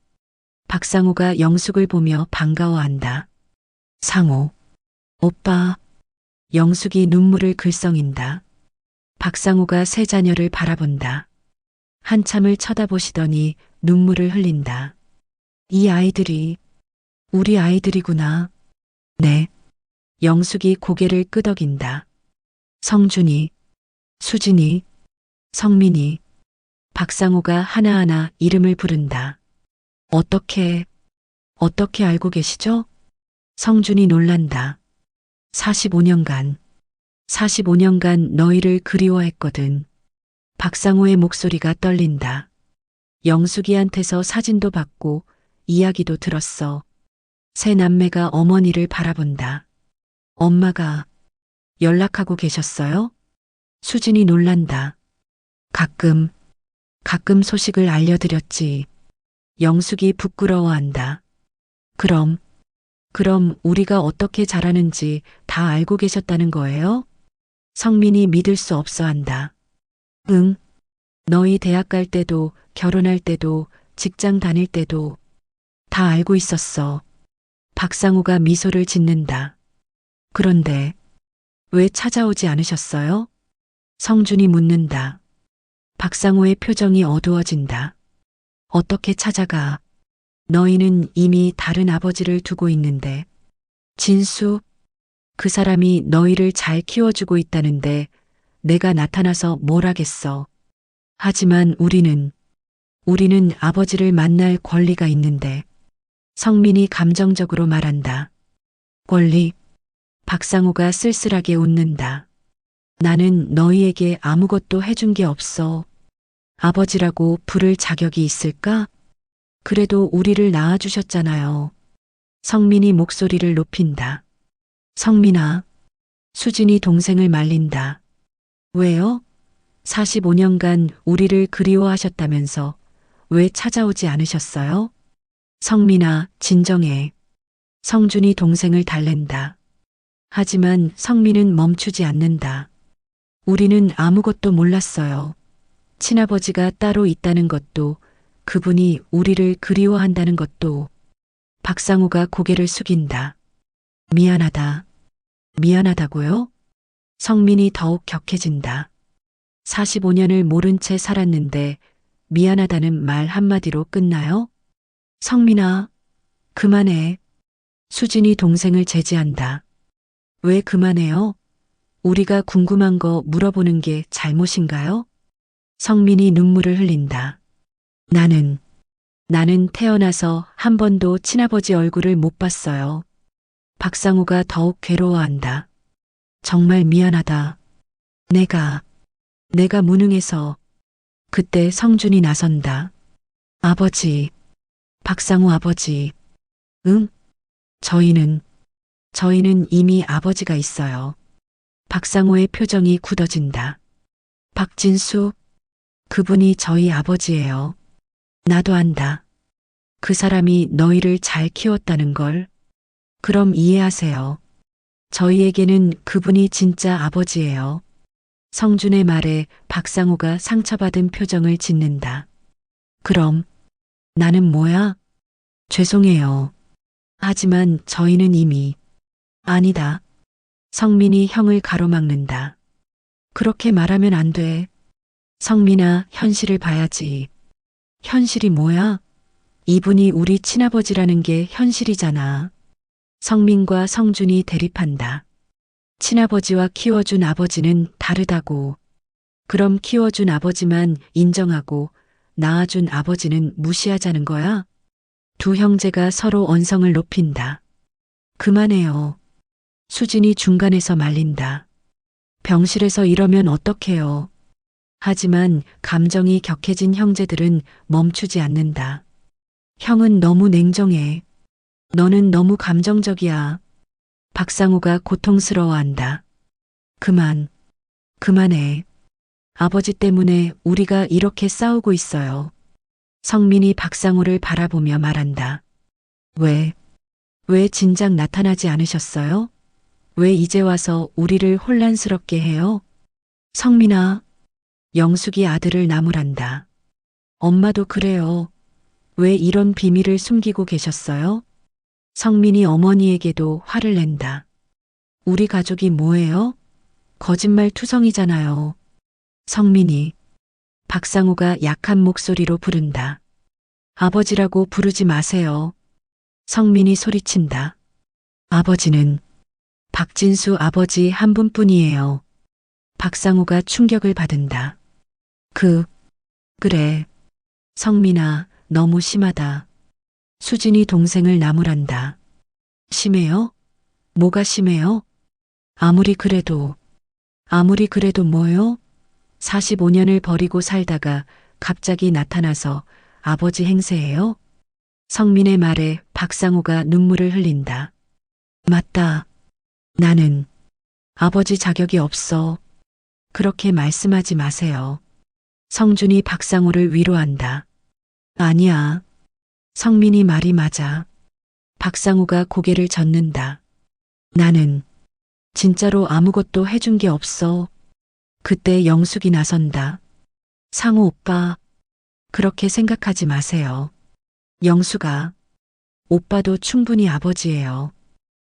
박상우가 영숙을 보며 반가워한다. 상우. 오빠. 영숙이 눈물을 글썽인다. 박상우가 세 자녀를 바라본다. 한참을 쳐다보시더니 눈물을 흘린다. 이 아이들이 우리 아이들이구나. 네. 영숙이 고개를 끄덕인다. 성준이, 수진이, 성민이. 박상우가 하나하나 이름을 부른다. 어떻게 알고 계시죠? 성준이 놀란다. 45년간 너희를 그리워했거든. 박상우의 목소리가 떨린다. 영숙이한테서 사진도 받고 이야기도 들었어. 세 남매가 어머니를 바라본다. 엄마가 연락하고 계셨어요? 수진이 놀란다. 가끔 소식을 알려드렸지. 영숙이 부끄러워한다. 그럼 우리가 어떻게 자라는지 다 알고 계셨다는 거예요? 성민이 믿을 수 없어 한다. 응. 너희 대학 갈 때도, 결혼할 때도, 직장 다닐 때도 다 알고 있었어. 박상우가 미소를 짓는다. 그런데 왜 찾아오지 않으셨어요? 성준이 묻는다. 박상우의 표정이 어두워진다. 어떻게 찾아가? 너희는 이미 다른 아버지를 두고 있는데. 진수, 그 사람이 너희를 잘 키워주고 있다는데 내가 나타나서 뭘 하겠어. 하지만 우리는 아버지를 만날 권리가 있는데. 성민이 감정적으로 말한다. 권리? 박상우가 쓸쓸하게 웃는다. 나는 너희에게 아무것도 해준 게 없어. 아버지라고 부를 자격이 있을까? 그래도 우리를 낳아주셨잖아요. 성민이 목소리를 높인다. 성민아. 수진이 동생을 말린다. 왜요? 45년간 우리를 그리워하셨다면서 왜 찾아오지 않으셨어요? 성민아, 진정해. 성준이 동생을 달랜다. 하지만 성민은 멈추지 않는다. 우리는 아무것도 몰랐어요. 친아버지가 따로 있다는 것도, 그분이 우리를 그리워한다는 것도. 박상우가 고개를 숙인다. 미안하다. 미안하다고요? 성민이 더욱 격해진다. 45년을 모른 채 살았는데 미안하다는 말 한마디로 끝나요? 성민아, 그만해. 수진이 동생을 제지한다. 왜 그만해요? 우리가 궁금한 거 물어보는 게 잘못인가요? 성민이 눈물을 흘린다. 나는 태어나서 한 번도 친아버지 얼굴을 못 봤어요. 박상우가 더욱 괴로워한다. 정말 미안하다. 내가 무능해서. 그때 성준이 나선다. 아버지. 박상우 아버지. 응? 저희는 이미 아버지가 있어요. 박상우의 표정이 굳어진다. 박진수. 그분이 저희 아버지예요. 나도 안다. 그 사람이 너희를 잘 키웠다는 걸. 그럼 이해하세요. 저희에게는 그분이 진짜 아버지예요. 성준의 말에 박상우가 상처받은 표정을 짓는다. 그럼 나는 뭐야? 죄송해요. 하지만 저희는 이미. 아니다. 성민이 형을 가로막는다. 그렇게 말하면 안 돼. 성민아, 현실을 봐야지. 현실이 뭐야? 이분이 우리 친아버지라는 게 현실이잖아. 성민과 성준이 대립한다. 친아버지와 키워준 아버지는 다르다고. 그럼 키워준 아버지만 인정하고 낳아준 아버지는 무시하자는 거야? 두 형제가 서로 언성을 높인다. 그만해요. 수진이 중간에서 말린다. 병실에서 이러면 어떡해요. 하지만 감정이 격해진 형제들은 멈추지 않는다. 형은 너무 냉정해. 너는 너무 감정적이야. 박상우가 고통스러워한다. 그만해. 아버지 때문에 우리가 이렇게 싸우고 있어요. 성민이 박상우를 바라보며 말한다. 왜 진작 나타나지 않으셨어요? 왜 이제 와서 우리를 혼란스럽게 해요? 성민아. 영숙이 아들을 나무란다. 엄마도 그래요. 왜 이런 비밀을 숨기고 계셨어요? 성민이 어머니에게도 화를 낸다. 우리 가족이 뭐예요? 거짓말 투성이잖아요. 성민이. 박상우가 약한 목소리로 부른다. 아버지라고 부르지 마세요. 성민이 소리친다. 아버지는 박진수 아버지 한 분뿐이에요. 박상우가 충격을 받은다. 그래. 성민아, 너무 심하다. 수진이 동생을 나무란다. 심해요? 뭐가 심해요? 아무리 그래도 뭐요? 45년을 버리고 살다가 갑자기 나타나서 아버지 행세해요? 성민의 말에 박상우가 눈물을 흘린다. 맞다. 나는 아버지 자격이 없어. 그렇게 말씀하지 마세요. 성준이 박상우를 위로한다. 아니야. 성민이 말이 맞아. 박상우가 고개를 젓는다. 나는 진짜로 아무것도 해준 게 없어. 그때 영숙이 나선다. 상우 오빠, 그렇게 생각하지 마세요. 영숙아, 오빠도 충분히 아버지예요.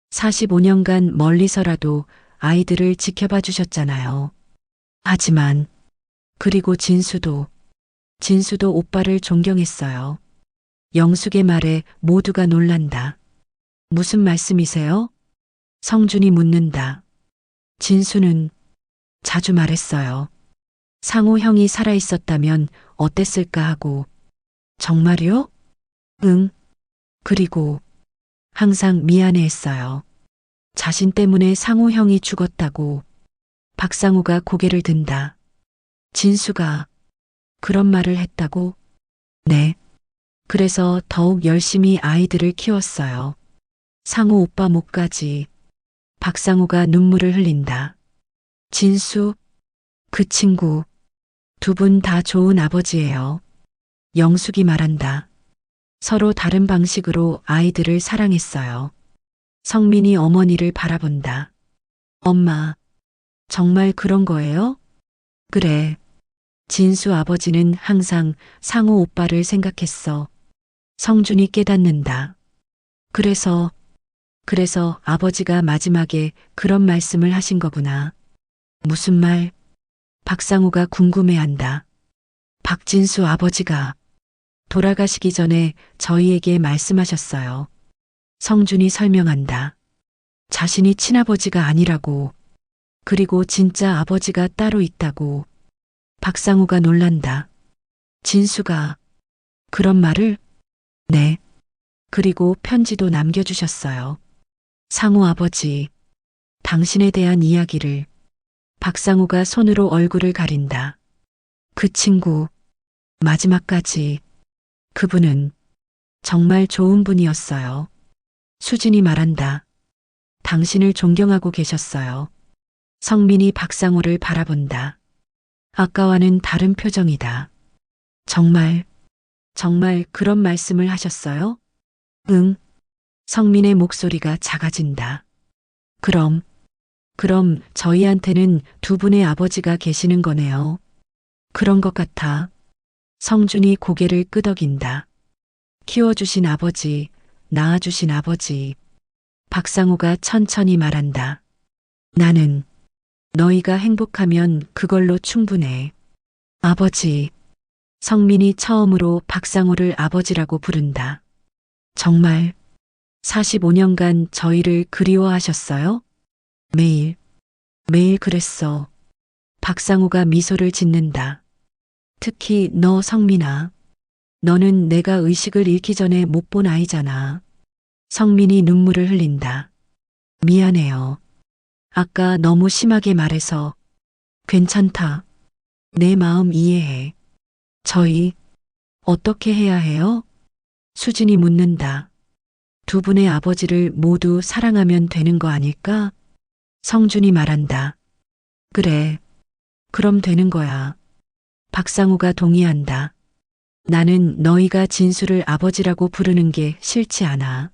45년간 멀리서라도 아이들을 지켜봐 주셨잖아요. 하지만, 그리고 진수도 오빠를 존경했어요. 영숙의 말에 모두가 놀란다. 무슨 말씀이세요? 성준이 묻는다. 진수는 자주 말했어요. 상우 형이 살아있었다면 어땠을까 하고. 정말요? 응. 그리고 항상 미안해했어요. 자신 때문에 상우 형이 죽었다고. 박상우가 고개를 든다. 진수가 그런 말을 했다고? 네. 그래서 더욱 열심히 아이들을 키웠어요. 상우 오빠 목까지. 박상우가 눈물을 흘린다. 진수, 그 친구, 두 분 다 좋은 아버지예요. 영숙이 말한다. 서로 다른 방식으로 아이들을 사랑했어요. 성민이 어머니를 바라본다. 엄마, 정말 그런 거예요? 그래. 진수 아버지는 항상 상우 오빠를 생각했어. 성준이 깨닫는다. 그래서 아버지가 마지막에 그런 말씀을 하신 거구나. 무슨 말? 박상우가 궁금해한다. 박진수 아버지가 돌아가시기 전에 저희에게 말씀하셨어요. 성준이 설명한다. 자신이 친아버지가 아니라고. 그리고 진짜 아버지가 따로 있다고. 박상우가 놀란다. 진수가 그런 말을? 네. 그리고 편지도 남겨주셨어요. 상우 아버지, 당신에 대한 이야기를. 박상우가 손으로 얼굴을 가린다. 그 친구, 마지막까지. 그분은 정말 좋은 분이었어요. 수진이 말한다. 당신을 존경하고 계셨어요. 성민이 박상우를 바라본다. 아까와는 다른 표정이다. 정말 그런 말씀을 하셨어요? 응. 성민의 목소리가 작아진다. 그럼 저희한테는 두 분의 아버지가 계시는 거네요. 그런 것 같아. 성준이 고개를 끄덕인다. 키워주신 아버지, 낳아주신 아버지. 박상우가 천천히 말한다. 나는 너희가 행복하면 그걸로 충분해. 아버지. 성민이 처음으로 박상우를 아버지라고 부른다. 정말 45년간 저희를 그리워하셨어요? 매일 그랬어. 박상우가 미소를 짓는다. 특히 너 성민아. 너는 내가 의식을 잃기 전에 못 본 아이잖아. 성민이 눈물을 흘린다. 미안해요. 아까 너무 심하게 말해서. 괜찮다. 내 마음 이해해. 저희 어떻게 해야 해요? 수진이 묻는다. 두 분의 아버지를 모두 사랑하면 되는 거 아닐까? 성준이 말한다. 그래. 그럼 되는 거야. 박상우가 동의한다. 나는 너희가 진수를 아버지라고 부르는 게 싫지 않아.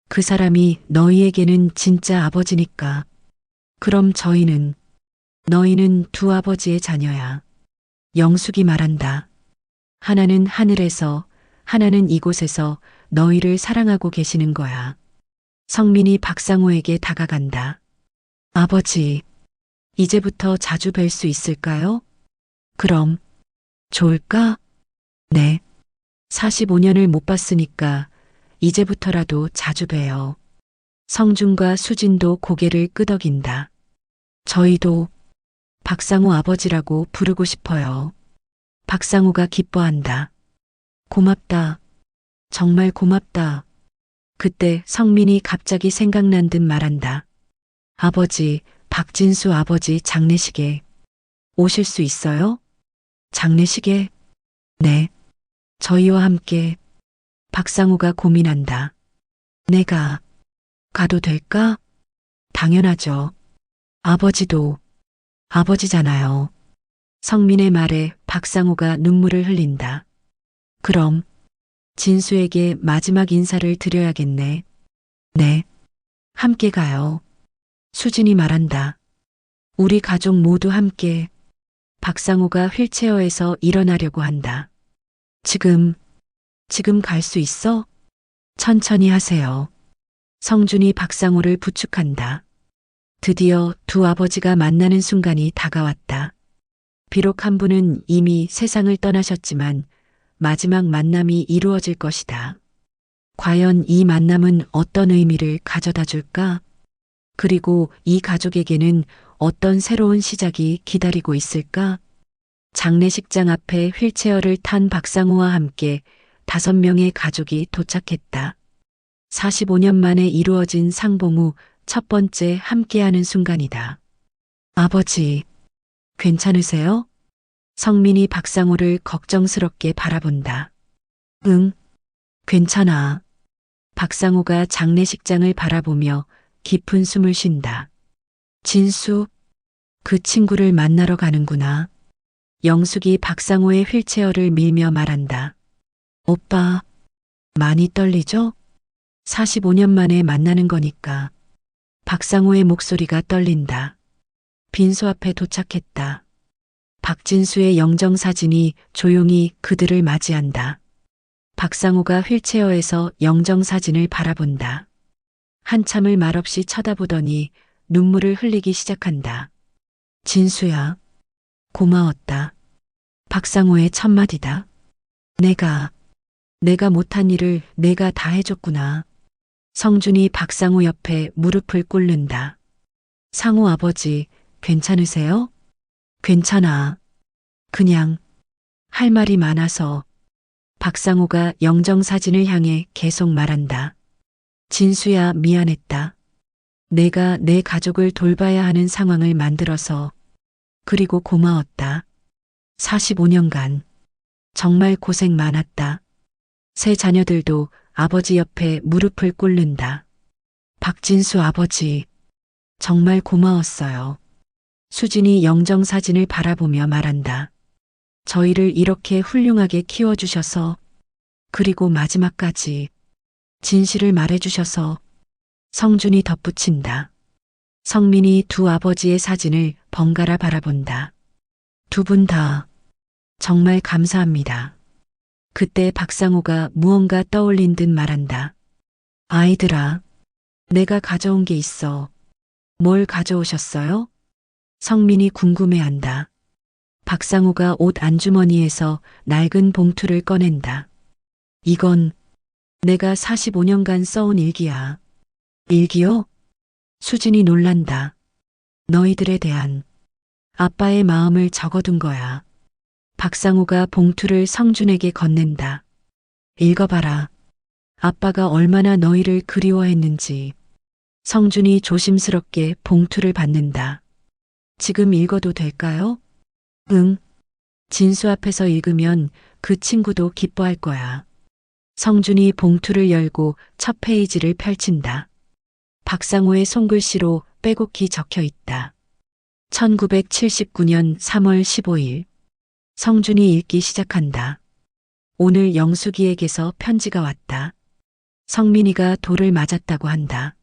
그 사람이 너희에게는 진짜 아버지니까. 그럼 너희는 두 아버지의 자녀야. 영숙이 말한다. 하나는 하늘에서, 하나는 이곳에서 너희를 사랑하고 계시는 거야. 성민이 박상호에게 다가간다. 아버지, 이제부터 자주 뵐 수 있을까요? 그럼, 좋을까? 네. 45년을 못 봤으니까 이제부터라도 자주 봬요. 성준과 수진도 고개를 끄덕인다. 저희도 박상호 아버지라고 부르고 싶어요. 박상호가 기뻐한다. 고맙다. 정말 고맙다. 그때 성민이 갑자기 생각난 듯 말한다. 아버지, 박진수 아버지 장례식에 오실 수 있어요? 장례식에? 네. 저희와 함께. 박상호가 고민한다. 내가 가도 될까? 당연하죠. 아버지도 아버지잖아요. 성민의 말에 박상호가 눈물을 흘린다. 그럼 진수에게 마지막 인사를 드려야겠네. 네. 함께 가요. 수진이 말한다. 우리 가족 모두 함께. 박상호가 휠체어에서 일어나려고 한다. 지금 갈 수 있어? 천천히 하세요. 성준이 박상호를 부축한다. 드디어 두 아버지가 만나는 순간이 다가왔다. 비록 한 분은 이미 세상을 떠나셨지만 마지막 만남이 이루어질 것이다. 과연 이 만남은 어떤 의미를 가져다 줄까? 그리고 이 가족에게는 어떤 새로운 시작이 기다리고 있을까? 장례식장 앞에 휠체어를 탄 박상호와 함께 5명의 가족이 도착했다. 45년 만에 이루어진 상봉 후 첫 번째 함께하는 순간이다. 아버지, 괜찮으세요? 성민이 박상호를 걱정스럽게 바라본다. 응, 괜찮아. 박상호가 장례식장을 바라보며 깊은 숨을 쉰다. 진수, 그 친구를 만나러 가는구나. 영숙이 박상호의 휠체어를 밀며 말한다. 오빠, 많이 떨리죠? 45년 만에 만나는 거니까. 박상호의 목소리가 떨린다. 빈소 앞에 도착했다. 박진수의 영정사진이 조용히 그들을 맞이한다. 박상호가 휠체어에서 영정사진을 바라본다. 한참을 말없이 쳐다보더니 눈물을 흘리기 시작한다. 진수야, 고마웠다. 박상호의 첫마디다. 내가 못한 일을 내가 다 해줬구나. 성준이 박상호 옆에 무릎을 꿇는다. 상호 아버지, 괜찮으세요? 괜찮아. 그냥 할 말이 많아서. 박상호가 영정사진을 향해 계속 말한다. 진수야, 미안했다. 내가 내 가족을 돌봐야 하는 상황을 만들어서. 그리고 고마웠다. 45년간 정말 고생 많았다. 세 자녀들도 아버지 옆에 무릎을 꿇는다. 박진수 아버지, 정말 고마웠어요. 수진이 영정사진을 바라보며 말한다. 저희를 이렇게 훌륭하게 키워주셔서, 그리고 마지막까지 진실을 말해주셔서. 성준이 덧붙인다. 성민이 두 아버지의 사진을 번갈아 바라본다. 두 분 다 정말 감사합니다. 그때 박상호가 무언가 떠올린 듯 말한다. 아이들아, 내가 가져온 게 있어. 뭘 가져오셨어요? 성민이 궁금해한다. 박상호가 옷 안주머니에서 낡은 봉투를 꺼낸다. 이건 내가 45년간 써온 일기야. 일기요? 수진이 놀란다. 너희들에 대한 아빠의 마음을 적어둔 거야. 박상호가 봉투를 성준에게 건넨다. 읽어봐라. 아빠가 얼마나 너희를 그리워했는지. 성준이 조심스럽게 봉투를 받는다. 지금 읽어도 될까요? 응. 진수 앞에서 읽으면 그 친구도 기뻐할 거야. 성준이 봉투를 열고 첫 페이지를 펼친다. 박상호의 손글씨로 빼곡히 적혀 있다. 1979년 3월 15일. 성준이 읽기 시작한다. 오늘 영숙이에게서 편지가 왔다. 성민이가 돌을 맞았다고 한다.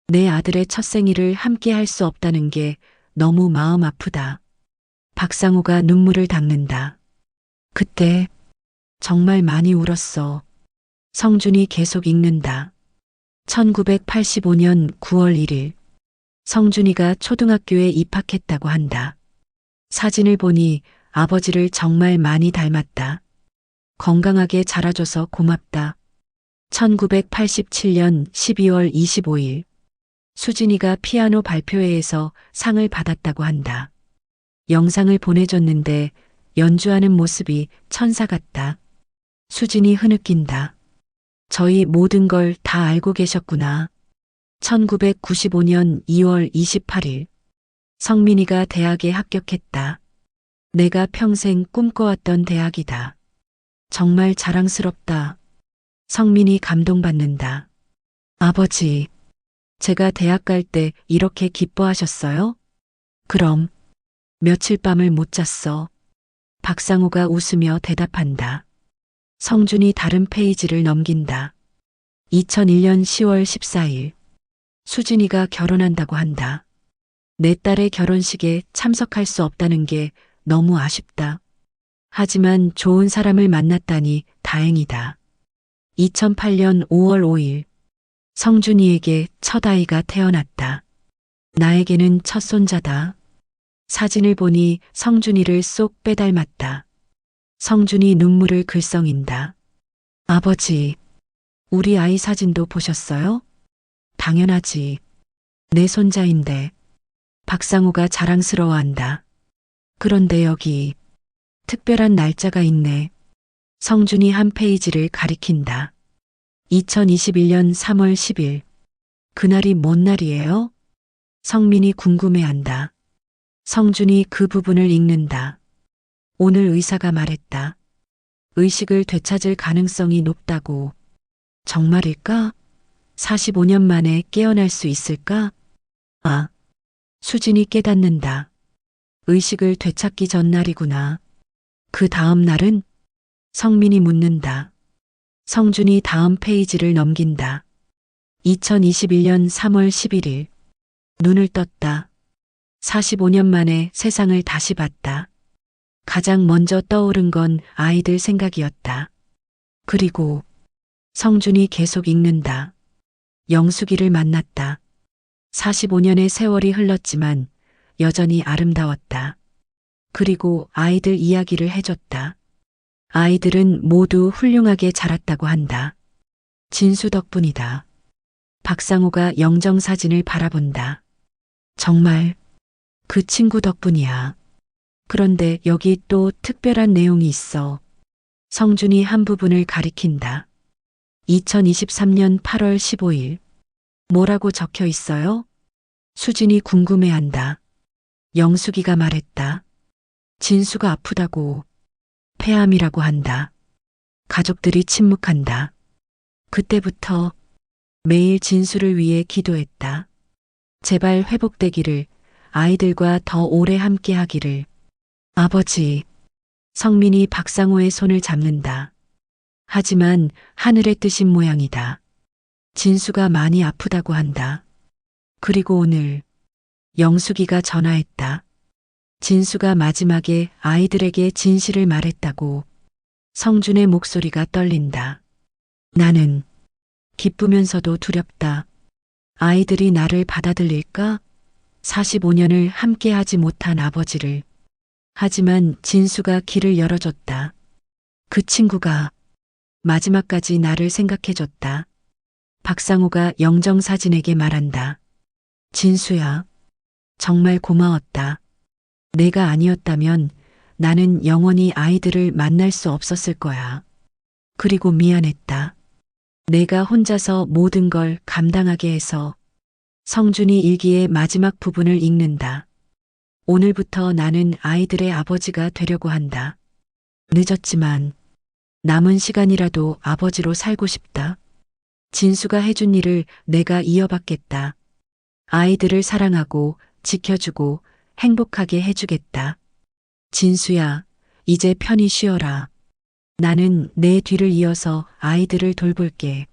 내 아들의 첫 생일을 함께 할 수 없다는 게 너무 마음 아프다. 박상호가 눈물을 닦는다. 그때 정말 많이 울었어. 성준이 계속 읽는다. 1985년 9월 1일. 성준이가 초등학교에 입학했다고 한다. 사진을 보니 아버지를 정말 많이 닮았다. 건강하게 자라줘서 고맙다. 1987년 12월 25일. 수진이가 피아노 발표회에서 상을 받았다고 한다. 영상을 보내줬는데 연주하는 모습이 천사 같다. 수진이 흐느낀다. 저희 모든 걸 다 알고 계셨구나. 1995년 2월 28일. 성민이가 대학에 합격했다. 내가 평생 꿈꿔왔던 대학이다. 정말 자랑스럽다. 성민이 감동받는다. 아버지, 제가 대학 갈 때 이렇게 기뻐하셨어요? 그럼 며칠 밤을 못 잤어. 박상호가 웃으며 대답한다. 성준이 다른 페이지를 넘긴다. 2001년 10월 14일. 수진이가 결혼한다고 한다. 내 딸의 결혼식에 참석할 수 없다는 게 너무 아쉽다. 하지만 좋은 사람을 만났다니 다행이다. 2008년 5월 5일. 성준이에게 첫 아이가 태어났다. 나에게는 첫 손자다. 사진을 보니 성준이를 쏙 빼닮았다. 성준이 눈물을 글썽인다. 아버지, 우리 아이 사진도 보셨어요? 당연하지. 내 손자인데. 박상우가 자랑스러워한다. 그런데 여기 특별한 날짜가 있네. 성준이 한 페이지를 가리킨다. 2021년 3월 10일. 그날이 뭔 날이에요? 성민이 궁금해한다. 성준이 그 부분을 읽는다. 오늘 의사가 말했다. 의식을 되찾을 가능성이 높다고. 정말일까? 45년 만에 깨어날 수 있을까? 아, 수진이 깨닫는다. 의식을 되찾기 전날이구나. 그 다음 날은? 성민이 묻는다. 성준이 다음 페이지를 넘긴다. 2021년 3월 11일. 눈을 떴다. 45년 만에 세상을 다시 봤다. 가장 먼저 떠오른 건 아이들 생각이었다. 그리고 성준이 계속 읽는다. 영숙이를 만났다. 45년의 세월이 흘렀지만 여전히 아름다웠다. 그리고 아이들 이야기를 해줬다. 아이들은 모두 훌륭하게 자랐다고 한다. 진수 덕분이다. 박상호가 영정사진을 바라본다. 정말 그 친구 덕분이야. 그런데 여기 또 특별한 내용이 있어. 성준이 한 부분을 가리킨다. 2023년 8월 15일. 뭐라고 적혀 있어요? 수진이 궁금해한다. 영숙이가 말했다. 진수가 아프다고. 폐암이라고 한다. 가족들이 침묵한다. 그때부터 매일 진수를 위해 기도했다. 제발 회복되기를, 아이들과 더 오래 함께 하기를. 아버지, 성민이 박상호의 손을 잡는다. 하지만 하늘의 뜻인 모양이다. 진수가 많이 아프다고 한다. 그리고 오늘 영숙이가 전화했다. 진수가 마지막에 아이들에게 진실을 말했다고. 성준의 목소리가 떨린다. 나는 기쁘면서도 두렵다. 아이들이 나를 받아들일까? 45년을 함께하지 못한 아버지를. 하지만 진수가 길을 열어줬다. 그 친구가 마지막까지 나를 생각해줬다. 박상호가 영정사진에게 말한다. 진수야, 정말 고마웠다. 내가 아니었다면 나는 영원히 아이들을 만날 수 없었을 거야. 그리고 미안했다. 내가 혼자서 모든 걸 감당하게 해서. 성준이 일기의 마지막 부분을 읽는다. 오늘부터 나는 아이들의 아버지가 되려고 한다. 늦었지만 남은 시간이라도 아버지로 살고 싶다. 진수가 해준 일을 내가 이어받겠다. 아이들을 사랑하고 지켜주고 행복하게 해주겠다. 진수야, 이제 편히 쉬어라. 나는 내 뒤를 이어서 아이들을 돌볼게.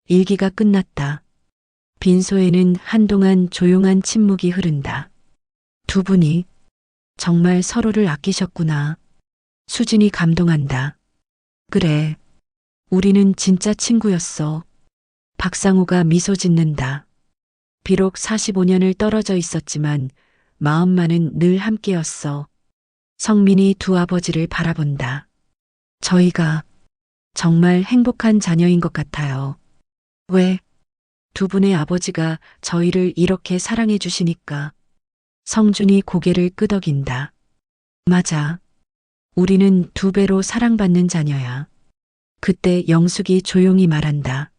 일기가 끝났다. 빈소에는 한동안 조용한 침묵이 흐른다. 두 분이 정말 서로를 아끼셨구나. 수진이 감동한다. 그래. 우리는 진짜 친구였어. 박상우가 미소 짓는다. 비록 45년을 떨어져 있었지만 마음만은 늘 함께였어. 성민이 두 아버지를 바라본다. 저희가 정말 행복한 자녀인 것 같아요. 왜? 두 분의 아버지가 저희를 이렇게 사랑해 주시니까. 성준이 고개를 끄덕인다. 맞아. 우리는 두 배로 사랑받는 자녀야. 그때 영숙이 조용히 말한다.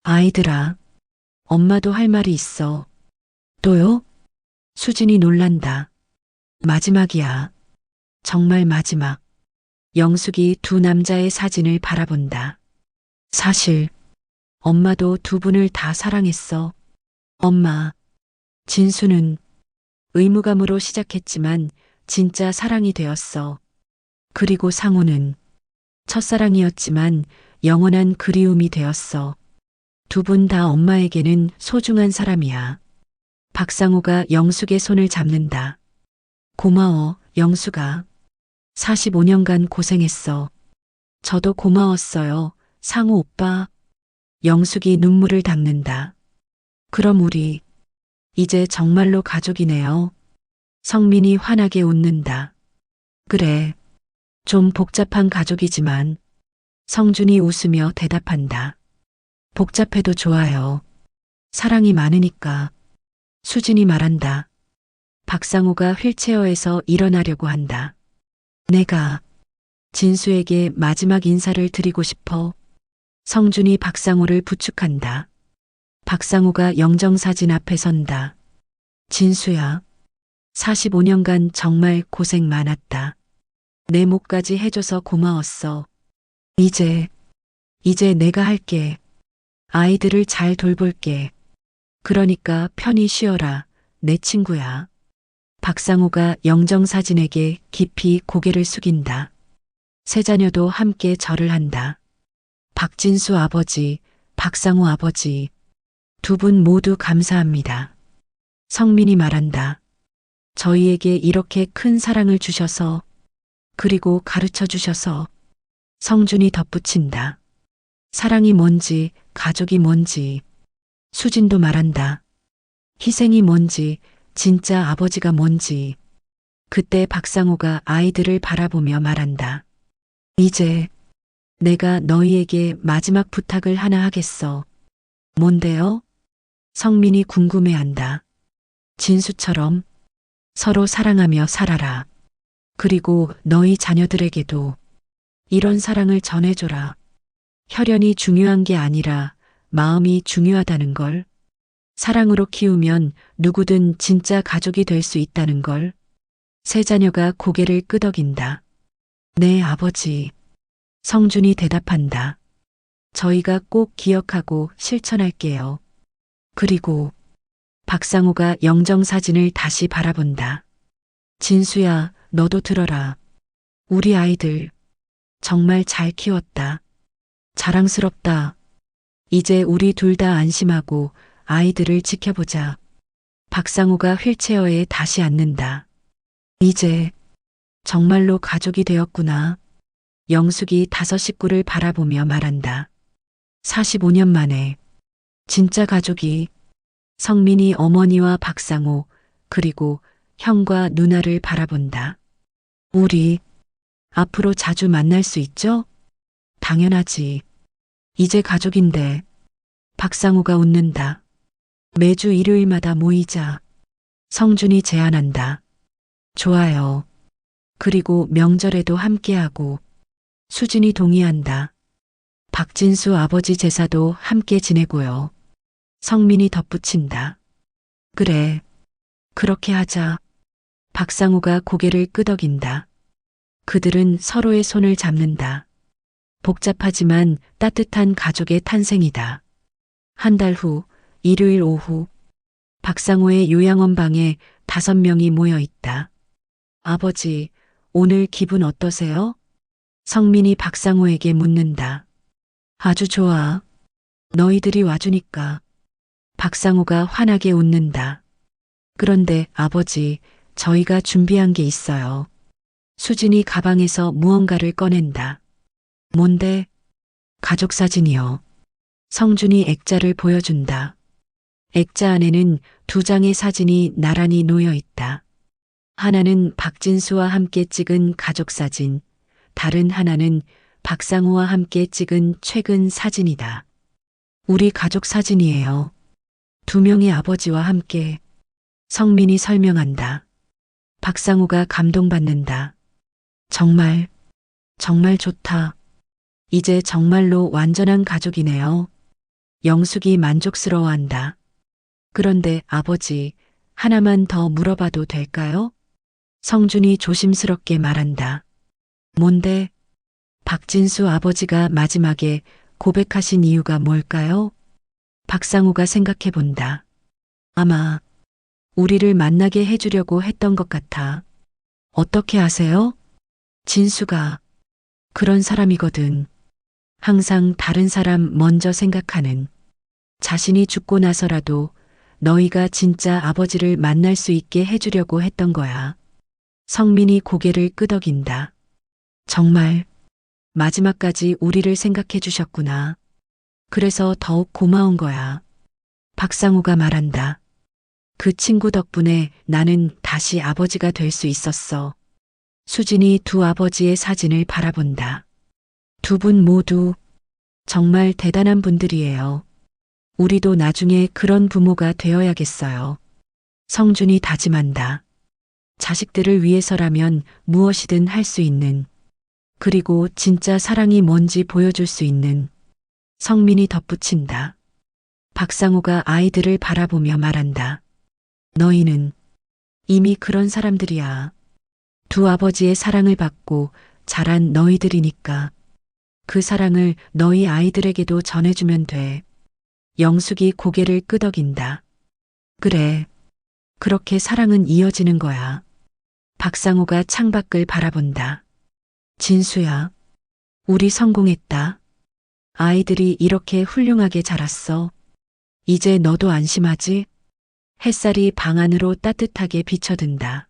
아이들아, 엄마도 할 말이 있어. 또요? 수진이 놀란다. 마지막이야. 정말 마지막. 영숙이 두 남자의 사진을 바라본다. 사실, 엄마도 두 분을 다 사랑했어. 엄마, 진수는 의무감으로 시작했지만 진짜 사랑이 되었어. 그리고 상우는 첫사랑이었지만 영원한 그리움이 되었어. 두 분 다 엄마에게는 소중한 사람이야. 박상우가 영숙의 손을 잡는다. 고마워, 영숙아. 45년간 고생했어. 저도 고마웠어요, 상우 오빠. 영숙이 눈물을 닦는다. 그럼 우리 이제 정말로 가족이네요. 성민이 환하게 웃는다. 그래. 좀 복잡한 가족이지만 성준이 웃으며 대답한다. 복잡해도 좋아요. 사랑이 많으니까. 수진이 말한다. 박상우가 휠체어에서 일어나려고 한다. 내가 진수에게 마지막 인사를 드리고 싶어. 성준이 박상우를 부축한다. 박상우가 영정사진 앞에 선다. 진수야, 45년간 정말 고생 많았다. 내 목까지 해줘서 고마웠어. 이제 내가 할게. 아이들을 잘 돌볼게. 그러니까 편히 쉬어라, 내 친구야. 박상우가 영정사진에게 깊이 고개를 숙인다. 세 자녀도 함께 절을 한다. 박진수 아버지, 박상우 아버지, 두 분 모두 감사합니다. 성민이 말한다. 저희에게 이렇게 큰 사랑을 주셔서, 그리고 가르쳐 주셔서. 성준이 덧붙인다. 사랑이 뭔지, 가족이 뭔지. 수진도 말한다. 희생이 뭔지, 진짜 아버지가 뭔지. 그때 박상우가 아이들을 바라보며 말한다. 이제 내가 너희에게 마지막 부탁을 하나 하겠어. 뭔데요? 성민이 궁금해한다. 진수처럼 서로 사랑하며 살아라. 그리고 너희 자녀들에게도 이런 사랑을 전해줘라. 혈연이 중요한 게 아니라 마음이 중요하다는 걸. 사랑으로 키우면 누구든 진짜 가족이 될 수 있다는 걸. 세 자녀가 고개를 끄덕인다. 네, 아버지. 성준이 대답한다. 저희가 꼭 기억하고 실천할게요. 그리고 박상우가 영정사진을 다시 바라본다. 진수야, 너도 들어라. 우리 아이들 정말 잘 키웠다. 자랑스럽다. 이제 우리 둘 다 안심하고 아이들을 지켜보자. 박상우가 휠체어에 다시 앉는다. 이제 정말로 가족이 되었구나. 영숙이 다섯 식구를 바라보며 말한다. 45년 만에 진짜 가족이. 성민이 어머니와 박상우 그리고 형과 누나를 바라본다. 우리 앞으로 자주 만날 수 있죠? 당연하지. 이제 가족인데. 박상우가 웃는다. 매주 일요일마다 모이자. 성준이 제안한다. 좋아요. 그리고 명절에도 함께하고. 수진이 동의한다. 박진수 아버지 제사도 함께 지내고요. 성민이 덧붙인다. 그래. 그렇게 하자. 박상우가 고개를 끄덕인다. 그들은 서로의 손을 잡는다. 복잡하지만 따뜻한 가족의 탄생이다. 한 달 후, 일요일 오후, 박상우의 요양원 방에 5명이 모여 있다. 아버지, 오늘 기분 어떠세요? 성민이 박상우에게 묻는다. 아주 좋아. 너희들이 와주니까. 박상우가 환하게 웃는다. 그런데 아버지, 저희가 준비한 게 있어요. 수진이 가방에서 무언가를 꺼낸다. 뭔데? 가족 사진이요. 성준이 액자를 보여준다. 액자 안에는 두 장의 사진이 나란히 놓여 있다. 하나는 박진수와 함께 찍은 가족 사진, 다른 하나는 박상우와 함께 찍은 최근 사진이다. 우리 가족 사진이에요. 두 명의 아버지와 함께. 성민이 설명한다. 박상우가 감동받는다. 정말, 정말 좋다. 이제 정말로 완전한 가족이네요. 영숙이 만족스러워한다. 그런데 아버지, 하나만 더 물어봐도 될까요? 성준이 조심스럽게 말한다. 뭔데? 박진수 아버지가 마지막에 고백하신 이유가 뭘까요? 박상우가 생각해 본다. 아마 우리를 만나게 해주려고 했던 것 같아. 어떻게 아세요? 진수가 그런 사람이거든. 항상 다른 사람 먼저 생각하는. 자신이 죽고 나서라도 너희가 진짜 아버지를 만날 수 있게 해주려고 했던 거야. 성민이 고개를 끄덕인다. 정말 마지막까지 우리를 생각해 주셨구나. 그래서 더욱 고마운 거야. 박상우가 말한다. 그 친구 덕분에 나는 다시 아버지가 될 수 있었어. 수진이 두 아버지의 사진을 바라본다. 두 분 모두 정말 대단한 분들이에요. 우리도 나중에 그런 부모가 되어야겠어요. 성준이 다짐한다. 자식들을 위해서라면 무엇이든 할 수 있는, 그리고 진짜 사랑이 뭔지 보여줄 수 있는. 성민이 덧붙인다. 박상우가 아이들을 바라보며 말한다. 너희는 이미 그런 사람들이야. 두 아버지의 사랑을 받고 자란 너희들이니까. 그 사랑을 너희 아이들에게도 전해주면 돼. 영숙이 고개를 끄덕인다. 그래. 그렇게 사랑은 이어지는 거야. 박상우가 창밖을 바라본다. 진수야. 우리 성공했다. 아이들이 이렇게 훌륭하게 자랐어. 이제 너도 안심하지? 햇살이 방 안으로 따뜻하게 비춰든다.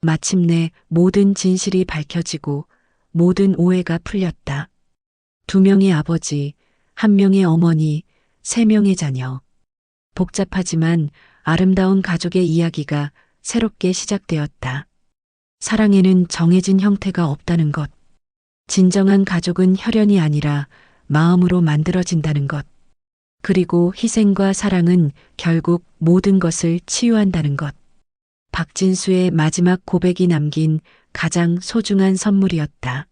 마침내 모든 진실이 밝혀지고 모든 오해가 풀렸다. 두 명의 아버지, 한 명의 어머니, 세 명의 자녀. 복잡하지만 아름다운 가족의 이야기가 새롭게 시작되었다. 사랑에는 정해진 형태가 없다는 것. 진정한 가족은 혈연이 아니라 마음으로 만들어진다는 것. 그리고 희생과 사랑은 결국 모든 것을 치유한다는 것. 박진수의 마지막 고백이 남긴 가장 소중한 선물이었다.